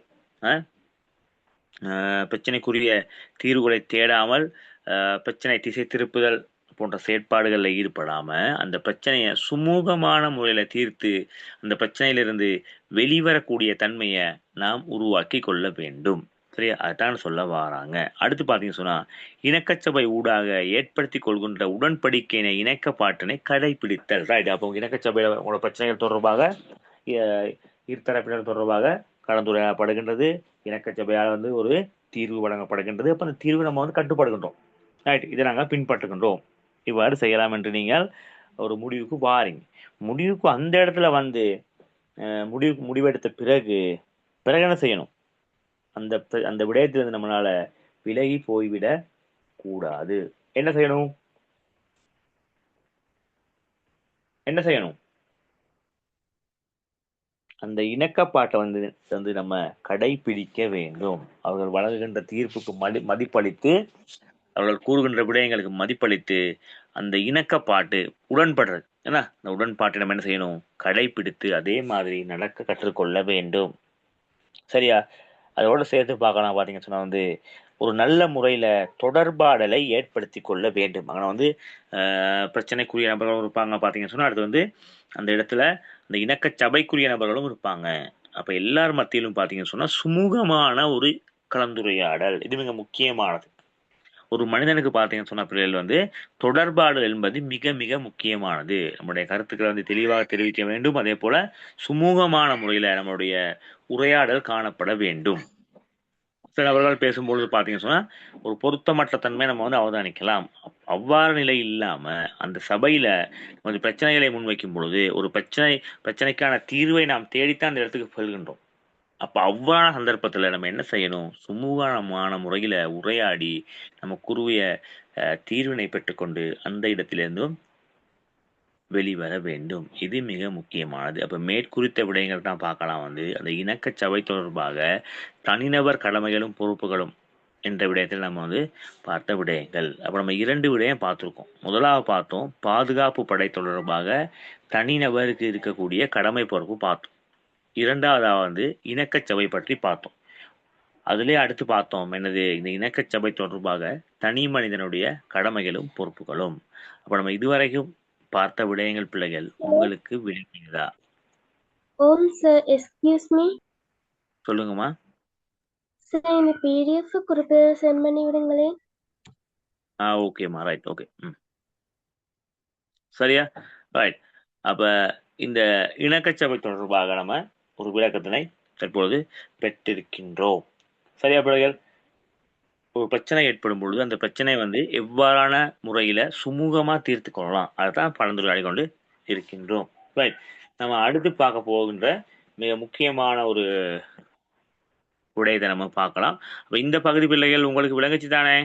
பிரச்சனைக்குரிய தீர்வுகளை தேடாமல் பிரச்சனை திசை திருப்புதல் போன்ற செயற்பாடுகளில் ஈடுபடாம அந்த பிரச்சனையை சுமூகமான முறையில தீர்த்து அந்த பிரச்சனையிலிருந்து வெளிவரக்கூடிய தன்மையை நாம் உருவாக்கி கொள்ள வேண்டும். சரியா? அதான் சொல்ல வராங்க. அடுத்து பார்த்தீங்கன்னு சொன்னா இணக்கச்சபை ஊடாக ஏற்படுத்தி கொள்கின்ற உடன்படிக்கையினை இணக்கப்பாட்டினை கடைபிடித்தல். ரைட். அப்போ இணக்கச்சபையில உங்களோட பிரச்சனைகள் தொடர்பாக இருதரப்பினர் தொடர்பாக கலந்துரையாடப்படுகின்றது. இணக்கச்சபையால் ஒரு தீர்வு வழங்கப்படுகின்றது. அப்ப அந்த தீர்வு நம்ம கட்டுப்படுகின்றோம். ரைட். இதை நாங்கள் பின்பற்றுகின்றோம். இவ்வாறு செய்யலாம் என்று நீங்கள் ஒரு முடிவுக்கு வாரீங்க. முடிவுக்கு அந்த இடத்துல முடிவெடுத்த பிறகு என்ன செய்யணும், அந்த விடயத்திலிருந்து நம்மளால விலகி போய்விட கூடாது. என்ன செய்யணும்? அந்த இணக்கப்பாட்டை நம்ம கடைபிடிக்க வேண்டும். அவர்கள் வழங்குகின்ற தீர்ப்புக்கு மதிப்பளித்து, அவர்கள் கூறுகின்ற விடயங்களுக்கு மதிப்பளித்து அந்த இணக்கப்பாட்டு உடன்படுறது, ஏன்னா அந்த உடன்பாட்டை நம்ம என்ன செய்யணும், கடைபிடித்து அதே மாதிரி நடக்க கற்றுக்கொள்ள வேண்டும். சரியா? அதோட சேர்த்து பார்க்கலாம். பார்த்தீங்கன்னு சொன்னா ஒரு நல்ல முறையில தொடர்பாடலை ஏற்படுத்தி கொள்ள வேண்டும். ஆனால் பிரச்சனைக்குரிய நபர்களும் இருப்பாங்க. பார்த்தீங்கன்னு சொன்னா அடுத்து அந்த இடத்துல அந்த இணக்க சபைக்குரிய நபர்களும் இருப்பாங்க. அப்ப எல்லார் மத்தியிலும் பார்த்தீங்கன்னு சொன்னா சுமூகமான ஒரு கலந்துரையாடல் இது மிக முக்கியமானது. ஒரு மனிதனுக்கு பார்த்தீங்கன்னு சொன்னா பிள்ளைகள் தொடர்பாடல் என்பது மிக மிக முக்கியமானது. நம்முடைய கருத்துக்களை தெளிவாக தெரிவிக்க வேண்டும். அதே போல சுமூகமான முறையில நம்மளுடைய உரையாடல் காணப்பட வேண்டும். சில நபர்கள் பேசும்பொழுது பார்த்தீங்கன்னு சொன்னா ஒரு பொருத்தமற்ற தன்மை நம்ம அவதானிக்கலாம். அவ்வாறு நிலை இல்லாம அந்த சபையில பிரச்சனைகளை முன்வைக்கும் பொழுது ஒரு பிரச்சனைக்கான தீர்வை நாம் தேடித்தான் அந்த இடத்துக்கு செல்கின்றோம். அப்ப அவ்வாறான சந்தர்ப்பத்துல நம்ம என்ன செய்யணும், சுமூகமான முறையில உரையாடி நமக்குரிய தீர்வினை பெற்றுக்கொண்டு அந்த இடத்திலிருந்தும் வெளிவர வேண்டும். இது மிக முக்கியமானது. அப்ப மேற்குறித்த விடயங்கள் தான் பார்க்கலாம். அந்த இணக்க சபை தொடர்பாக தனிநபர் கடமைகளும் பொறுப்புகளும் என்ற விடயத்தில் நம்ம பார்த்த விடயங்கள். அப்ப நம்ம 2 விடயம் பார்த்திருக்கோம். முதலாவது பார்த்தோம் பாதுகாப்பு படை தொடர்பாக தனிநபருக்கு இருக்கக்கூடிய கடமை பொறுப்பு பார்த்தோம். இரண்டாவதா இணக்கச்சபை பற்றி பார்த்தோம். அதிலே அடுத்து பார்த்தோம் என்னது, இந்த இணக்கச்சபை தொடர்பாக தனி மனிதனுடைய கடமைகளும் பொறுப்புகளும். அப்ப நம்ம இதுவரைக்கும் பார்த்த விடயங்கள் பிள்ளைகள் உங்களுக்கு விளங்கியதா? ஓம் சார், எக்ஸ்கியூஸ் மீ. சொல்லுங்கம்மா. சார், இந்த பிடிஎஃப் குறிப்பு சென்ட் பண்ணி விடுங்களேன். ஓகேம்மா. ரைட். ஓகே. சரியா? ரைட். அப்ப இந்த இணக்கச்சபை தொடர்பாக நம்ம ஒரு விளக்கத்தினை தற்பொழுது பெற்றிருக்கின்றோம். சரியா பிள்ளைகள்? ஒரு பிரச்சனை ஏற்படும் பொழுது அந்த பிரச்சனை எவ்வாறான முறையில சுமூகமா தீர்த்து கொள்ளலாம் அதைத்தான் கலந்துரையாடி கொண்டு இருக்கின்றோம். ரைட். நம்ம அடுத்து பார்க்க போகின்ற மிக முக்கியமான ஒரு விடயத்தை நம்ம பார்க்கலாம். அப்ப இந்த பகுதி பிள்ளைகள் உங்களுக்கு விளங்குச்சு தானே?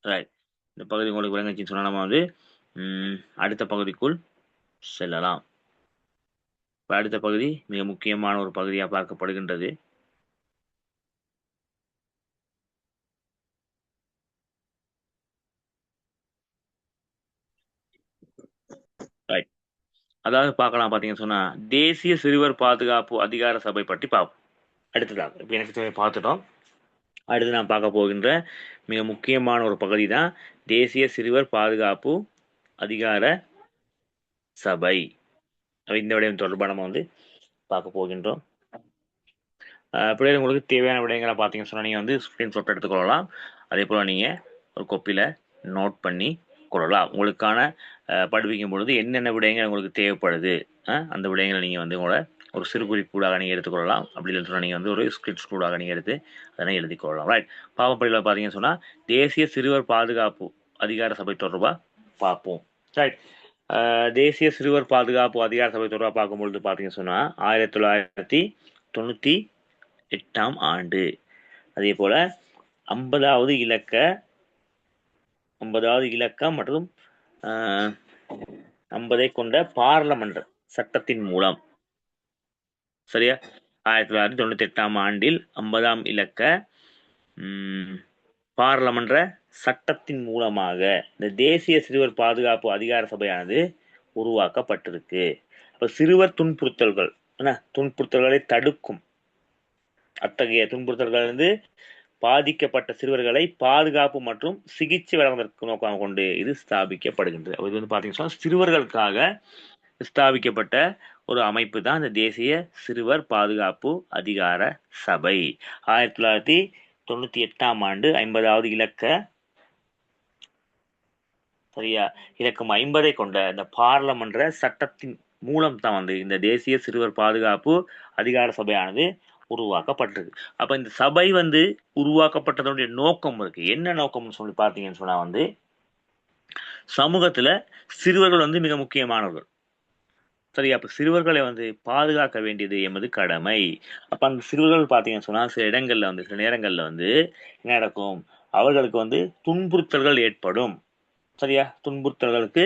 ரைட். இந்த பகுதி உங்களுக்கு விளங்குச்சுன்னு சொன்னா நம்ம அடுத்த பகுதிக்குள் செல்லலாம். அடுத்த பகுதி மிக முக்கியமான ஒரு பகுதியாக பார்க்கப்படுகின்றது. அதாவது பார்க்கலாம் பார்த்தீங்கன்னு சொன்னா தேசிய சிறுவர் பாதுகாப்பு அதிகார சபை பற்றி பார்ப்போம். அடுத்ததாக இப்போ எனக்கு பார்த்துட்டோம். அடுத்து நான் பார்க்க போகின்ற மிக முக்கியமான ஒரு பகுதி தான் தேசிய சிறுவர் பாதுகாப்பு அதிகார சபை. இந்த விடயம் தொடர்பாக நம்ம வந்து பார்க்க போகின்றோம். பிள்ளைகள் உங்களுக்கு தேவையான விடயங்களை பார்த்தீங்கன்னு சொன்னால் நீங்கள் வந்து ஸ்க்ரீன்ஷாட் எடுத்துக்கொள்ளலாம். அதே போல் நீங்கள் ஒரு கொப்பியில் நோட் பண்ணி கொள்ளலாம். உங்களுக்கான படிப்பிக்கும் பொழுது என்னென்ன விடயங்கள் உங்களுக்கு தேவைப்படுது அந்த விடயங்களை நீங்கள் வந்து உங்களோட ஒரு சிறு குறிப்பூடாக நீங்கள் எடுத்துக்கொள்ளலாம். அப்படி இல்லைன்னு சொன்னால் நீங்கள் வந்து ஒரு ஸ்கிரிப்ட் கூடாக நீங்கள் எடுத்து அதனை எழுதி கொள்ளலாம். ரைட், பாவப்படியில் பார்த்தீங்கன்னு சொன்னால் தேசிய சிறுவர் பாதுகாப்பு அதிகார சபை தொடர்பாக பார்ப்போம். ரைட், தேசிய சிறுவர் பாதுகாப்பு அதிகார சபை தொடர்பாக பார்க்கும்பொழுது பார்த்தீங்கன்னு சொன்னால் 1998ஆம் ஆண்டு, அதே போல 50வது இலக்கம் மற்றும் 50ஐ கொண்ட பார்லமெண்ட் சட்டத்தின் மூலம், சரியா, 1998ஆம் ஆண்டில் 50ஆம் இலக்க பார்லமென்ற சட்டத்தின் மூலமாக இந்த தேசிய சிறுவர் பாதுகாப்பு அதிகார சபையானது உருவாக்கப்பட்டிருக்கு. அப்ப சிறுவர் துன்புறுத்தல்களை தடுக்கும், அத்தகைய துன்புறுத்தல்கள் வந்து பாதிக்கப்பட்ட சிறுவர்களை பாதுகாப்பு மற்றும் சிகிச்சை வழங்குவதற்கு நோக்கம் கொண்டு இது ஸ்தாபிக்கப்படுகின்றது. இது வந்து பார்த்தீங்கன்னா சிறுவர்களுக்காக ஸ்தாபிக்கப்பட்ட ஒரு அமைப்பு தான் இந்த தேசிய சிறுவர் பாதுகாப்பு அதிகார சபை. 1998ஆம் ஆண்டு 50வது இலக்கம் 50ஐ கொண்ட இந்த பார்லமென்ற சட்டத்தின் மூலம் தான் வந்து இந்த தேசிய சிறுவர் பாதுகாப்பு அதிகார சபையானது உருவாக்கப்பட்டிருக்கு. அப்ப இந்த சபை வந்து உருவாக்கப்பட்டதனுடைய நோக்கம் இருக்கு. என்ன நோக்கம்னு சொல்லி பார்த்தீங்கன்னு சொன்னா வந்து சமூகத்துல சிறுவர்கள் வந்து மிக முக்கியமானவர்கள். சரி, அப்ப சிறுவர்களை வந்து பாதுகாக்க வேண்டியது எமது கடமை. அப்ப அந்த சிறுவர்கள் பார்த்தீங்கன்னு சொன்னா சில நேரங்கள்ல வந்து என்ன நடக்கும், அவர்களுக்கு வந்து துன்புறுத்தல்கள் ஏற்படும். சரியா, துன்புறுத்தல்களுக்கு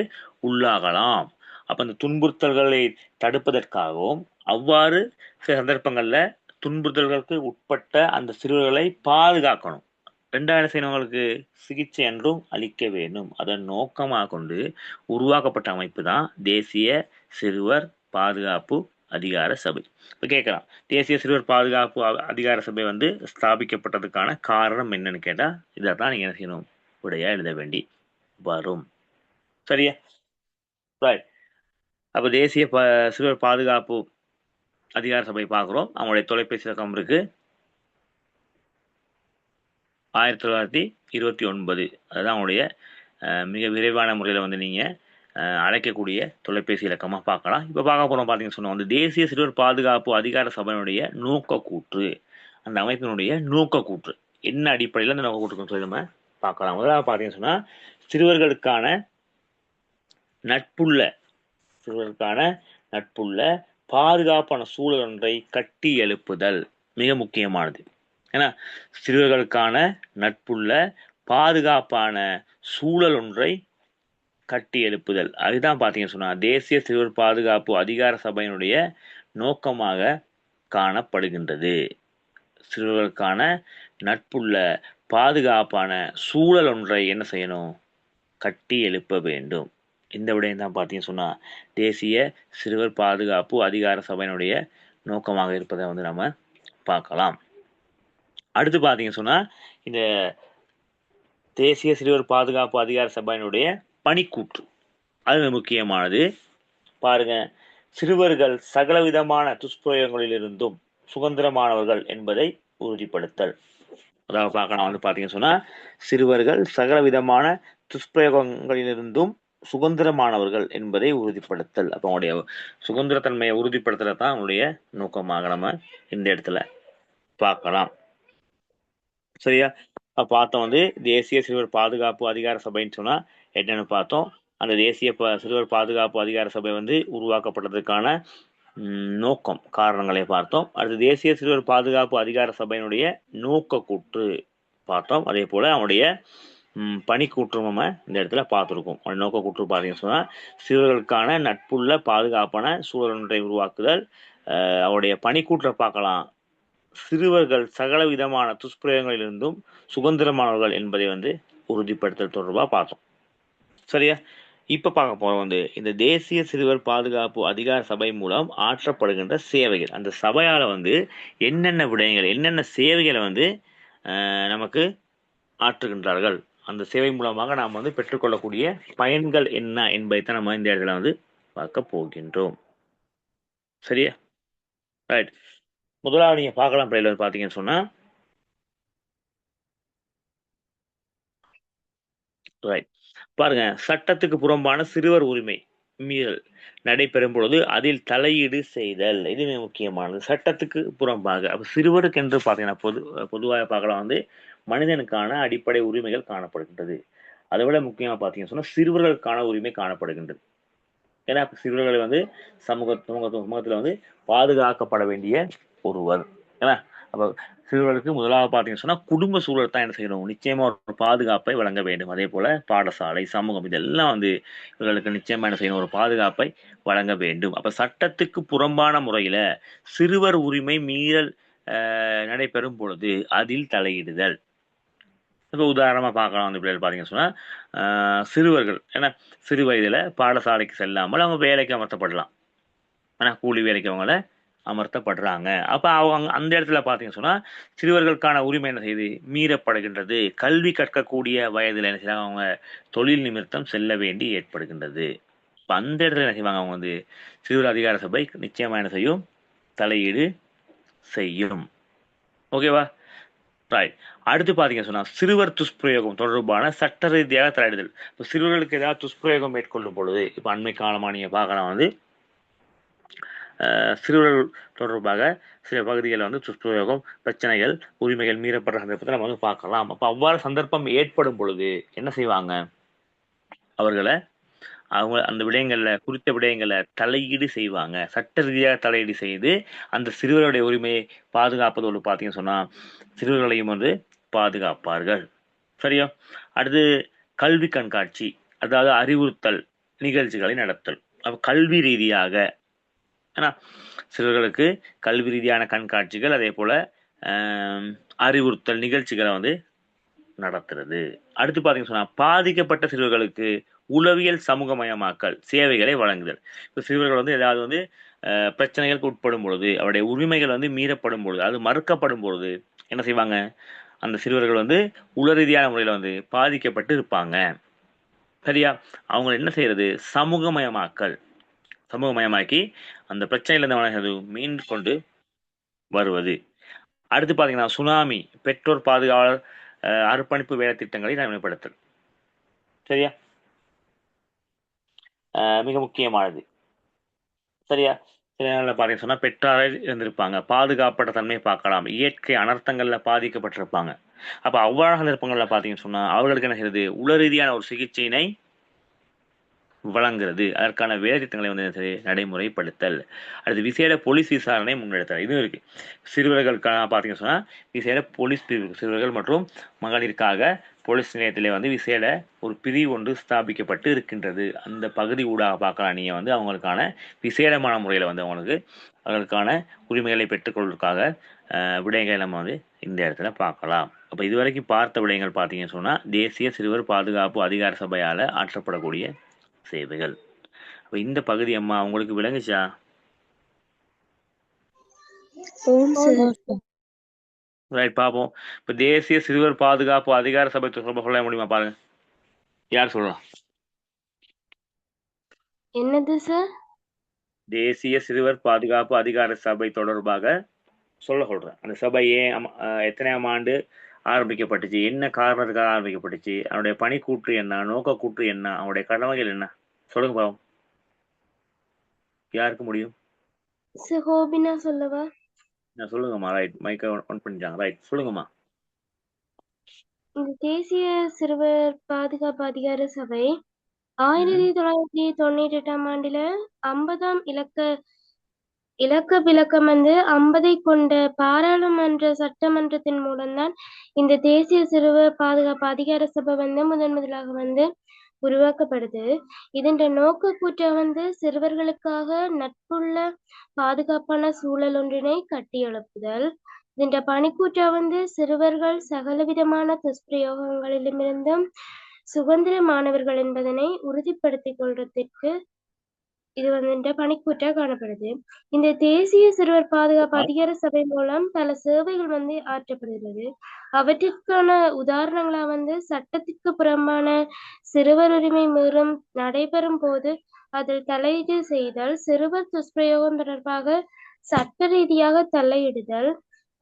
உள்ளாகலாம். அப்ப அந்த துன்புறுத்தல்களை தடுப்பதற்காகவும் அவ்வாறு சில சந்தர்ப்பங்கள்ல துன்புறுத்தல்களுக்கு உட்பட்ட அந்த சிறுவர்களை பாதுகாக்கணும். 2 செய்யணவங்களுக்கு சிகிச்சை என்றும் அளிக்க வேண்டும். அதன் நோக்கமாக கொண்டு உருவாக்கப்பட்ட அமைப்பு தான் தேசிய சிறுவர் பாதுகாப்பு அதிகார சபை. இப்போ கேட்கலாம், தேசிய சிறுவர் பாதுகாப்பு அதிகார சபை வந்து ஸ்தாபிக்கப்பட்டதுக்கான காரணம் என்னன்னு கேட்டா இதான் நீங்க என்ன செய்யணும், விடையா எழுத வேண்டி வரும். சரியா, ரைட். அப்ப தேசிய சிறுவர் பாதுகாப்பு அதிகார சபை பார்க்குறோம். அவங்களுடைய தொலைபேசி இலக்கம் இருக்கு 1929. அதுதான் அவங்களுடைய மிக விரைவான முறையில் வந்து நீங்கள் அழைக்கக்கூடிய தொலைபேசி இலக்கமாக பார்க்கலாம். இப்போ பார்க்க போகிறோம் பார்த்தீங்கன்னு சொன்னால் வந்து தேசிய சிறுவர் பாதுகாப்பு அதிகார சபையினுடைய நோக்கக்கூற்று, அந்த அமைப்பினுடைய நோக்கக்கூற்று என்ன அடிப்படையில் அந்த நோக்கக்கூற்றுன்னு சொல்லி நம்ம பார்க்கலாம். முதலாக பார்த்தீங்கன்னு சொன்னால் சிறுவர்களுக்கான நட்புள்ள பாதுகாப்பான சூழல் ஒன்றை கட்டி எழுப்புதல் மிக முக்கியமானது. ஏன்னா சிறுவர்களுக்கான நட்புள்ள பாதுகாப்பான சூழல் ஒன்றை கட்டி எழுப்புதல், அதுதான் பார்த்தீங்கன்னு சொன்னா தேசிய சிறுவர் பாதுகாப்பு அதிகார சபையினுடைய நோக்கமாக காணப்படுகின்றது. சிறுவர்களுக்கான நட்புள்ள பாதுகாப்பான சூழல் ஒன்றை என்ன செய்யணும், கட்டி எழுப்ப வேண்டும். இந்த விடயம் தான் பார்த்தீங்கன்னு சொன்னா தேசிய சிறுவர் பாதுகாப்பு அதிகார சபையினுடைய நோக்கமாக இருப்பதை வந்து நம்ம பார்க்கலாம். அடுத்து பார்த்தீங்கன்னு சொன்னா இந்த தேசிய சிறுவர் பாதுகாப்பு அதிகார சபையினுடைய பணிக்கூற்று அது முக்கியமானது. பாருங்க, சிறுவர்கள் சகலவிதமான துஷ்பிரயோகங்களிலிருந்தும் சுதந்திரமானவர்கள் என்பதை உறுதிப்படுத்தல். அதாவது பார்க்கலாம் வந்து பார்த்தீங்கன்னு சொன்னா சிறுவர்கள் சகலவிதமான துஷ்பிரயோகங்களிலிருந்தும் சுதந்திரமானவர்கள் என்பதை உறுதிப்படுத்தல். அப்போ அவங்களுடைய சுதந்திரத்தன்மையை உறுதிப்படுத்துறது தான் அவங்களுடைய நோக்கமாக நம்ம இந்த இடத்துல பார்க்கலாம். சரியா, பார்த்தோம் வந்து தேசிய சிறுவர் பாதுகாப்பு அதிகார சபைன்னு சொன்னா என்னன்னு பார்த்தோம். அந்த தேசிய சிறுவர் பாதுகாப்பு அதிகார சபை வந்து உருவாக்கப்பட்டதுக்கான நோக்கம் காரணங்களை பார்த்தோம். அடுத்து தேசிய சிறுவர் பாதுகாப்பு அதிகார சபையினுடைய நோக்கக்கூற்று பார்த்தோம். அதே போல அவனுடைய பணிக்கூற்றும் நம்ம இந்த இடத்துல பார்த்துருக்கோம். அவனுடைய நோக்கக்கூற்று பார்த்தீங்கன்னு சொன்னா சிறுவர்களுக்கான நட்புள்ள பாதுகாப்பான சூழல் ஒன்றை உருவாக்குதல். அவருடைய பணிக்கூற்றை பார்க்கலாம், சிறுவர்கள் சகல விதமான துஷ்பிரயோகங்களிலிருந்தும் சுதந்திரமானவர்கள் என்பதை வந்து உறுதிப்படுத்தல் தொடர்பாக பார்த்தோம். சரியா, இப்ப பார்க்க போறோம் வந்து இந்த தேசிய சிறுவர் பாதுகாப்பு அதிகார சபை மூலம் ஆற்றப்படுகின்ற சேவைகள். அந்த சபையால வந்து என்னென்ன விடயங்கள், என்னென்ன சேவைகளை வந்து நமக்கு ஆற்றுகின்றார்கள், அந்த சேவை மூலமாக நாம் வந்து பெற்றுக்கொள்ளக்கூடிய பயன்கள் என்ன என்பதை தான் நம்ம இந்த இடத்துல வந்து பார்க்க போகின்றோம். சரியா? ரைட். முதலாவது நீங்க பார்க்கலாம் பிள்ளைகள் வந்து பார்த்தீங்கன்னு சொன்னா, ரைட் பாருங்க, சட்டத்துக்கு புறம்பான சிறுவர் உரிமை மீறல் நடைபெறும் பொழுது அதில் தலையீடு செய்தல், இது மிக முக்கியமானது. சட்டத்துக்கு புறம்பாக அப்ப சிறுவருக்கு என்று பார்த்தீங்கன்னா பொதுவாக பார்க்கலாம் வந்து மனிதனுக்கான அடிப்படை உரிமைகள் காணப்படுகின்றது. அதை விட முக்கியமா பார்த்தீங்கன்னு சொன்னா சிறுவர்களுக்கான உரிமை காணப்படுகின்றது. ஏன்னா சிறுவர்கள் வந்து சமூகத்துல வந்து பாதுகாக்கப்பட வேண்டிய ஒருவர். ஏன்னா அப்ப சிறுவர்களுக்கு முதலாவது பார்த்தீங்கன்னு சொன்னா குடும்ப சூழல் தான் என்ன செய்யணும், நிச்சயமா ஒரு பாதுகாப்பை வழங்க வேண்டும். அதே போல பாடசாலை, சமூகம் இதெல்லாம் வந்து இவர்களுக்கு நிச்சயமா என்ன செய்யணும், ஒரு பாதுகாப்பை வழங்க வேண்டும். அப்ப சட்டத்துக்கு புறம்பான முறையில சிறுவர் உரிமை மீறல் நடைபெறும் பொழுது அதில் தலையிடுதல். இப்போ உதாரணமா பார்க்கலாம் வந்து பிள்ளைகள் பார்த்தீங்கன்னு சொன்னா சிறுவர்கள் ஏன்னா சிறு வயதுல பாடசாலைக்கு செல்லாமல் அவங்க வேலைக்கு அமர்த்தப்படலாம். ஆனா கூலி வேலைக்கு அவங்கள அமர்த்தப்படுறாங்க. அப்ப அவங்க அந்த இடத்துல பார்த்தீங்கன்னு சொன்னா சிறுவர்களுக்கான உரிமை என்ன செய்யுது, மீறப்படுகின்றது. கல்வி கற்கக்கூடிய வயதுல என்ன செய்யறாங்க, அவங்க தொழில் நிமித்தம் செல்ல வேண்டி ஏற்படுகின்றது. இப்ப அந்த இடத்துல என்ன செய்வாங்க, அவங்க வந்து சிறுவர் அதிகார சபை நிச்சயமா என்ன செய்யும், தலையீடு செய்யும். ஓகேவா? ரைட். அடுத்து பார்த்தீங்க சொன்னா சிறுவர் துஷ்பிரயோகம் தொடர்பான சட்ட ரீதியாக தலையிடுதல். இப்போ சிறுவர்களுக்கு ஏதாவது துஷ்பிரயோகம் மேற்கொள்ளும் பொழுது, இப்போ அண்மை காலமாக நீங்க பார்க்கலாம் வந்து சிறுவர்கள் தொடர்பாக சில பகுதிகளில் வந்து துஷ்பிரயோகம், பிரச்சனைகள், உரிமைகள் மீறப்படுற சந்தர்ப்பத்தை நம்ம வந்து பார்க்கலாம். அப்போ அவ்வாறு சந்தர்ப்பம் ஏற்படும் பொழுது என்ன செய்வாங்க, அவர்களை அவங்க அந்த விடயங்கள்ல குறித்த விடயங்களை தலையீடு செய்வாங்க. சட்ட ரீதியாக தலையீடு செய்து அந்த சிறுவருடைய உரிமையை பாதுகாப்பதோடு பார்த்தீங்கன்னு சொன்னா சிறுவர்களையும் வந்து பாதுகாப்பார்கள். சரியா? அடுத்து கல்வி கண்காட்சி, அதாவது அறிவுறுத்தல் நிகழ்ச்சிகளை நடத்தல். அப்ப கல்வி ரீதியாக ஏன்னா சிறுவர்களுக்கு கல்வி ரீதியான கண்காட்சிகள், அதே போல அறிவுறுத்தல் நிகழ்ச்சிகளை வந்து நடத்துறது. அடுத்து பார்த்தீங்கன்னு சொன்னா பாதிக்கப்பட்ட சிறுவர்களுக்கு உளவியல் சமூகமயமாக்கல் சேவைகளை வழங்குதல். இப்போ சிறுவர்கள் வந்து ஏதாவது வந்து பிரச்சனைகளுக்கு உட்படும் பொழுது, அவருடைய உரிமைகள் வந்து மீறப்படும் பொழுது, அது மறுக்கப்படும் பொழுது என்ன செய்வாங்க, அந்த சிறுவர்கள் வந்து உள ரீதியான முறையில் வந்து பாதிக்கப்பட்டு இருப்பாங்க. சரியா? அவங்க என்ன செய்யறது, சமூகமயமாக்கல், சமூகமயமாக்கி அந்த பிரச்சனையிலிருந்து மீண்டு கொண்டு வருவது. அடுத்து பார்த்தீங்கன்னா சுனாமி, பெற்றோர் பாதுகாவலர் அர்ப்பணிப்பு வேலை திட்டங்களை நடைமுறைப்படுத்தல். சரியா? மிக முக்கியமானது. சரியா? சில நேரங்களில் பார்த்தீங்கன்னு சொன்னா பெற்றாரில் இருந்திருப்பாங்க, பாதுகாப்பற்ற தன்மையை பார்க்கலாம், இயற்கை அனர்த்தங்கள்ல பாதிக்கப்பட்டிருப்பாங்க. அப்ப அவ்வாறான சந்தர்ப்பங்கள்ல பார்த்தீங்கன்னு சொன்னா அவர்களுக்கு என்ன செய்யறது, உள ரீதியான ஒரு சிகிச்சையினை வழங்குறது. அதற்கான வேலை திட்டங்களை வந்து நடைமுறைப்படுத்தல். அடுத்து விசேட போலீஸ் விசாரணை முன்னெடுத்தல், இதுவும் இருக்கு. சிறுவர்களுக்காக பார்த்தீங்கன்னு சொன்னா விசேட போலீஸ் பிரிவு, சிறுவர்கள் மற்றும் மகளிருக்காக போலீஸ் நிலையத்திலே வந்து விசேட ஒரு பிரிவு ஒன்று ஸ்தாபிக்கப்பட்டு இருக்கின்றது. அந்த பகுதி ஊடாக பார்க்கலாம் நீங்க வந்து அவங்களுக்கான விசேடமான முறையில் வந்து அவர்களுக்கான உரிமைகளை பெற்றுக்கொள்வதற்காக விடயங்களை நம்ம வந்து இந்த இடத்துல பார்க்கலாம். அப்போ இதுவரைக்கும் பார்த்த விடயங்கள் பார்த்தீங்கன்னு சொன்னா தேசிய சிறுவர் பாதுகாப்பு அதிகார சபையால் ஆற்றப்படக்கூடிய சேவைகள். அப்ப இந்த பகுதி அம்மா உங்களுக்கு விளங்குச்சா? ரைட், பாப்போம். இப்ப தேசிய சிறுவர் பாதுகாப்பு அதிகார சபை சொல்ல முடியுமா பாருங்க, யார் சொல்லலாம்? என்னது சார்? தேசிய சிறுவர் பாதுகாப்பு அதிகார சபை தொடர்பாக சொல்றேன். அந்த சபை ஏன் எத்தனையாம் ஆண்டு ஆரம்பிக்கப்பட்டுச்சு, என்ன காரணத்துக்காக ஆரம்பிக்கப்பட்டுச்சு, அவனுடைய பணி கூற்று என்ன, நோக்க கூற்று என்ன, அவனுடைய கடமைகள் என்ன, சொல்லுங்க பாவம். யாருக்கு முடியும்? ஹோபினா சொல்லவா? சொல்லுங்கம்மா. ரைட், மைக்கை ஆன் பண்ணிட்டாங்க. ரைட், சொல்லுங்கம்மா. இந்த தேசிய சிறுவர் பாதுகாப்பு அதிகார சபை 1998ஆம் ஆண்டுல 50ஆம் இலக்க விளக்கம் வந்து 50ஐ கொண்ட பாராளுமன்ற சட்டமன்றத்தின் மூலம்தான் இந்த தேசிய சிறுவர் பாதுகாப்பு அதிகார சபை வந்து முதலாக வந்து உருவாக்கப்படுது. இதன் நோக்க கூற்ற வந்து சிறுவர்களுக்காக நட்புள்ள பாதுகாப்பான சூழல் ஒன்றினை கட்டியெழுப்புதல். இதன் பணிக்கூற்ற வந்து சிறுவர்கள் சகலவிதமான துஷ்பிரயோகங்களிலுமிருந்தும் சுதந்திரமானவர்கள் என்பதனை உறுதிப்படுத்திக் கொள்றதுக்கு இது வந்து பணிக்கூற்றா காணப்படுது. இந்த தேசிய சிறுவர் பாதுகாப்பு அதிகார சபை மூலம் பல சேவைகள் வந்து ஆற்றப்படுகிறது. அவற்றிற்கான உதாரணங்களா வந்து சட்டத்திற்கு புறம்பான சிறுவர் உரிமை மீறும் நடைபெறும் போது அதில் தலையீடு செய்தல், சிறுவர் துஷ்பிரயோகம் தொடர்பாக சட்ட ரீதியாக தலையிடுதல்,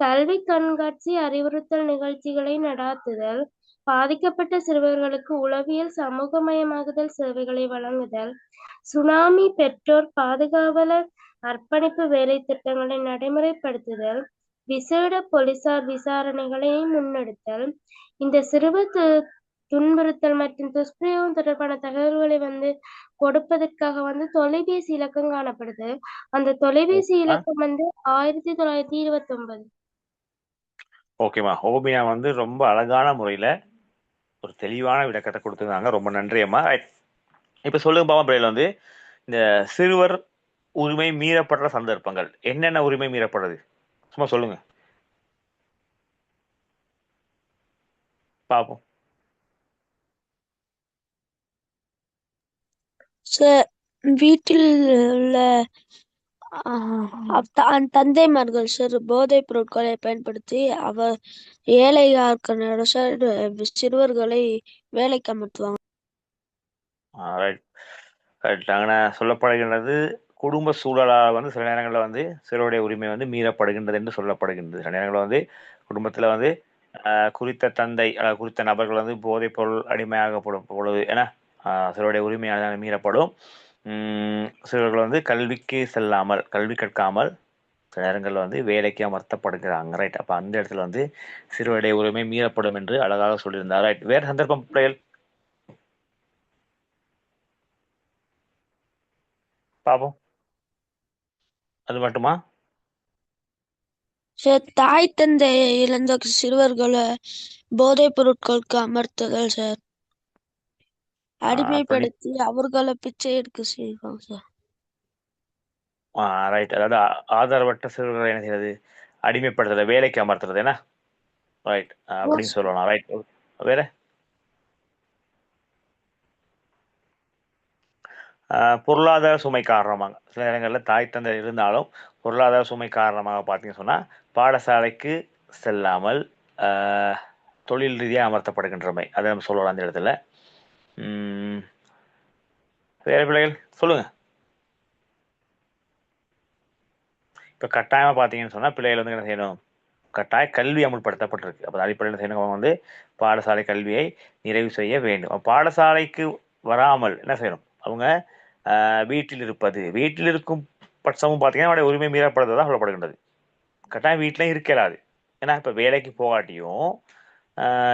கல்வி கண்காட்சி அறிவுறுத்தல் நிகழ்ச்சிகளை நடாத்துதல், பாதிக்கப்பட்ட சிறுவர்களுக்கு உளவியல் சமூகமயமாகுதல் சேவைகளை வழங்குதல், சுனாமி பெற்றோர் பாதுகாவலர் அர்ப்பணிப்பு வேலை திட்டங்களை நடைமுறைப்படுத்துதல், விசேட போலீசார் விசாரணைகளை முன்னெடுத்தல், இந்த சிறுவர் துன்புறுத்தல் மற்றும் துஷ்பிரயோகம் தொடர்பான தகவல்களை வந்து கொடுப்பதற்காக வந்து தொலைபேசி இலக்கம் காணப்படுது. அந்த தொலைபேசி இலக்கம் வந்து 1929. ஓகேம்மா. ஓபியா வந்து ரொம்ப அழகான முறையில ஒரு தெளிவான விளக்கத்தை கொடுத்துருந்தாங்க. ரொம்ப நன்றி அம்மா. இப்ப சொல்லுங்க பாப்பா பிள்ளைகள் வந்து இந்த சிறுவர் உரிமை மீறப்படுற சந்தர்ப்பங்கள் என்னென்ன உரிமை மீறப்படுறது சும்மா சொல்லுங்க பாப்போம். வீட்டில் உள்ள தந்தைமார்கள் சிறு போதைப் பொருட்களை பயன்படுத்தி அவர் ஏழையாக சிறுவர்களை வேலைக்கு அமர்த்துவாங்க. சொல்லப்படுகின்றது குடும்ப சூழலால் வந்து சில நேரங்களில் வந்து சிறுவருடைய உரிமை வந்து மீறப்படுகின்றது என்று சொல்லப்படுகின்றது. சில நேரங்களில் வந்து குடும்பத்தில் வந்து குறித்த தந்தை குறித்த நபர்கள் வந்து போதைப் பொருள் அடிமையாகப்படும் பொழுது ஏன்னா சிறுவருடைய உரிமையாக மீறப்படும். சிறுவர்கள் வந்து கல்விக்கு செல்லாமல் கல்வி கற்காமல் சில நேரங்களில் வந்து வேலைக்கு அமர்த்தப்படுகிறாங்க. ரைட். அப்போ அந்த இடத்துல வந்து சிறுவருடைய உரிமை மீறப்படும் என்று அழகாக சொல்லியிருந்தார். ரைட். வேறு சந்தர்ப்பம் பிள்ளைகள் பாப்போம். அது மட்டுமா? தாய் தந்தை இழந்த சிறுவர்களை போதைப் பொருட்களுக்கு அமர்த்துதல் சார், அடிமைப்படுத்தி அவர்களை பிச்சை எடுக்க செய்வாங்க சார். ரைட். அதாவது ஆதரவற்ற சிறுவர்களை என்ன செய்யறது, அடிமைப்படுத்துறது, வேலைக்கு அமர்த்துறது என்ன, ரைட் அப்படின்னு சொல்லலாம். ரைட். வேற பொருளாதார சுமை காரணமாக சில நேரங்களில் தாய் தந்தை இருந்தாலும் பொருளாதார சுமை காரணமாக பார்த்தீங்கன்னு சொன்னால் பாடசாலைக்கு செல்லாமல் தொழில் ரீதியாக அமர்த்தப்படுகின்றமை அதை நம்ம சொல்லலாம் அந்த இடத்துல. வேற பிள்ளைகள் சொல்லுங்க. இப்போ கட்டாயமாக பார்த்தீங்கன்னு சொன்னால் பிள்ளைகள் வந்து என்ன செய்யணும், கட்டாய கல்வி அமுல்படுத்தப்பட்டிருக்கு. அப்போ அடிப்படையில் என்ன செய்யணும், அவங்க வந்து பாடசாலை கல்வியை நிறைவு செய்ய வேண்டும். பாடசாலைக்கு வராமல் என்ன செய்யணும், அவங்க வீட்டில் இருப்பது, வீட்டில் இருக்கும் பட்சமும் பார்த்தீங்கன்னா அவருடைய உரிமை மீறப்படுறதா சொல்லப்படுகின்றது. கட்டாயம் வீட்டிலையும் இருக்கலாது. ஏன்னா இப்போ வேலைக்கு போகாட்டியும்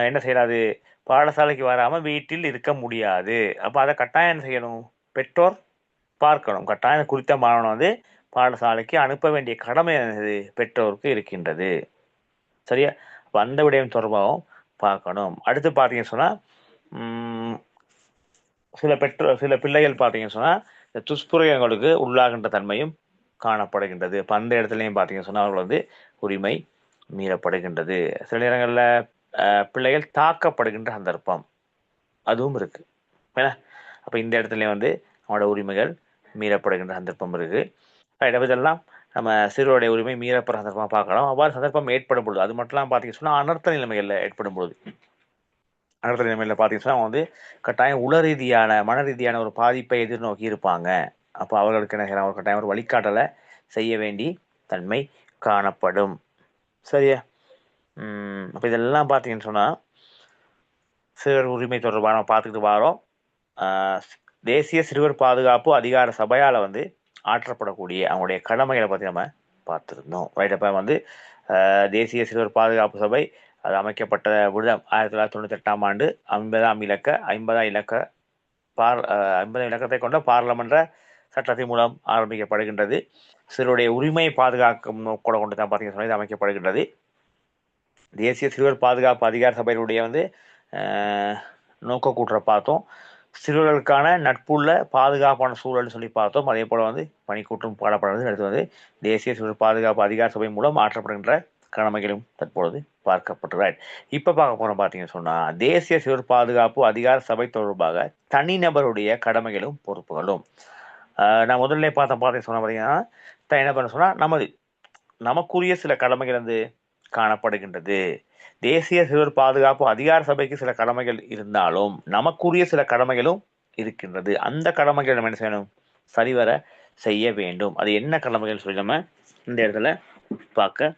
என்ன செய்யறாது, பாடசாலைக்கு வராமல் வீட்டில் இருக்க முடியாது. அப்போ அதை கட்டாயம் என்ன செய்யணும், பெற்றோர் பார்க்கணும். கட்டாயம் குறித்த மாணவனை வந்து பாடசாலைக்கு அனுப்ப வேண்டிய கடமை என்னது பெற்றோருக்கு இருக்கின்றது. சரியா? அப்போ அந்த விடயம் தொடர்பாகவும் பார்க்கணும். அடுத்து பார்த்தீங்கன்னு சொன்னால் சில பிள்ளைகள் பார்த்தீங்கன்னு சொன்னால் இந்த துஷ்பிரயோகங்களுக்கு உள்ளாகின்ற தன்மையும் காணப்படுகின்றது. இப்போ அந்த இடத்துலையும் பார்த்தீங்கன்னு சொன்னால் அவர்கள் வந்து உரிமை மீறப்படுகின்றது. சில நேரங்களில் பிள்ளைகள் தாக்கப்படுகின்ற சந்தர்ப்பம் அதுவும் இருக்கு. ஏன்னா அப்போ இந்த இடத்துலையும் வந்து அவனோட உரிமைகள் மீறப்படுகின்ற சந்தர்ப்பம் இருக்கு. இதெல்லாம் நம்ம சிறுவருடைய உரிமை மீறப்படுற சந்தர்ப்பமாக பார்க்கலாம். அவ்வாறு சந்தர்ப்பம் ஏற்படும் பொழுது, அது மட்டும் பார்த்தீங்கன்னு சொன்னால் அனர்த்த நிலைமைகளில் ஏற்படும் பொழுது, அனர்த்த நிலைமையில் பார்த்தீங்கன்னா அவங்க வந்து கட்டாயம் உள ரீதியான மன ரீதியான ஒரு பாதிப்பை எதிர்நோக்கி இருப்பாங்க. அப்போ அவர்களுக்கு என்ன செய்யலாம், ஒரு கட்டாயம் ஒரு வழிகாட்டலை செய்ய வேண்டி தன்மை காணப்படும். சரியா? அப்போ இதெல்லாம் பார்த்தீங்கன்னு சொன்னால் சிறுவர் உரிமை தொடர்பாக நம்ம பார்த்துக்கிட்டு வரோம். தேசிய சிறுவர் பாதுகாப்பு அதிகார சபையால் வந்து ஆற்றப்படக்கூடிய அவங்களுடைய கடமைகளை பற்றி நம்ம பார்த்துருந்தோம். ரைட். அப்போ வந்து தேசிய சிறுவர் பாதுகாப்பு சபை அது அமைக்கப்பட்ட விடம் 1998ஆம் ஆண்டு 50ஆம் இலக்கத்தை கொண்ட பாராளுமன்ற சட்டத்தின் மூலம் ஆரம்பிக்கப்படுகின்றது. சிறுவருடைய உரிமை பாதுகாக்கும் நோக்கோட கொண்டு தான் பார்த்தீங்கன்னா இது அமைக்கப்படுகின்றது. தேசிய சிறுவர் பாதுகாப்பு அதிகார சபையினுடைய வந்து நோக்க கூற்ற பார்த்தோம். சிறுவர்களுக்கான நட்புள்ள பாதுகாப்பான சூழல்னு சொல்லி பார்த்தோம். அதே போல் வந்து பணிக்கூட்டம் பாடப்படுறது. அடுத்து வந்து தேசிய சிறுவர் பாதுகாப்பு அதிகார சபை மூலம் ஆற்றப்படுகின்ற கடமைகளும் தற்பொழுது பார்க்கப்பட்டு ரைட். இப்போ பார்க்க போகிறோம் பார்த்தீங்கன்னு சொன்னால் தேசிய சிறுவர் பாதுகாப்பு அதிகார சபை தொடர்பாக தனிநபருடைய கடமைகளும் பொறுப்புகளும். நான் முதல்ல பார்த்தீங்கன்னு சொன்ன பார்த்தீங்கன்னா தனிநபர்னு சொன்னால் நமக்குரிய சில கடமைகள் வந்து காணப்படுகின்றது. தேசிய சிறுவர் பாதுகாப்பு அதிகார சபைக்கு சில கடமைகள் இருந்தாலும் நமக்குரிய சில கடமைகளும் இருக்கின்றது. அந்த கடமைகள் நம்ம என்ன செய்யணும், சரிவர செய்ய வேண்டும். அது என்ன கடமைகள் சொல்லி நம்ம இந்த இடத்துல பார்க்க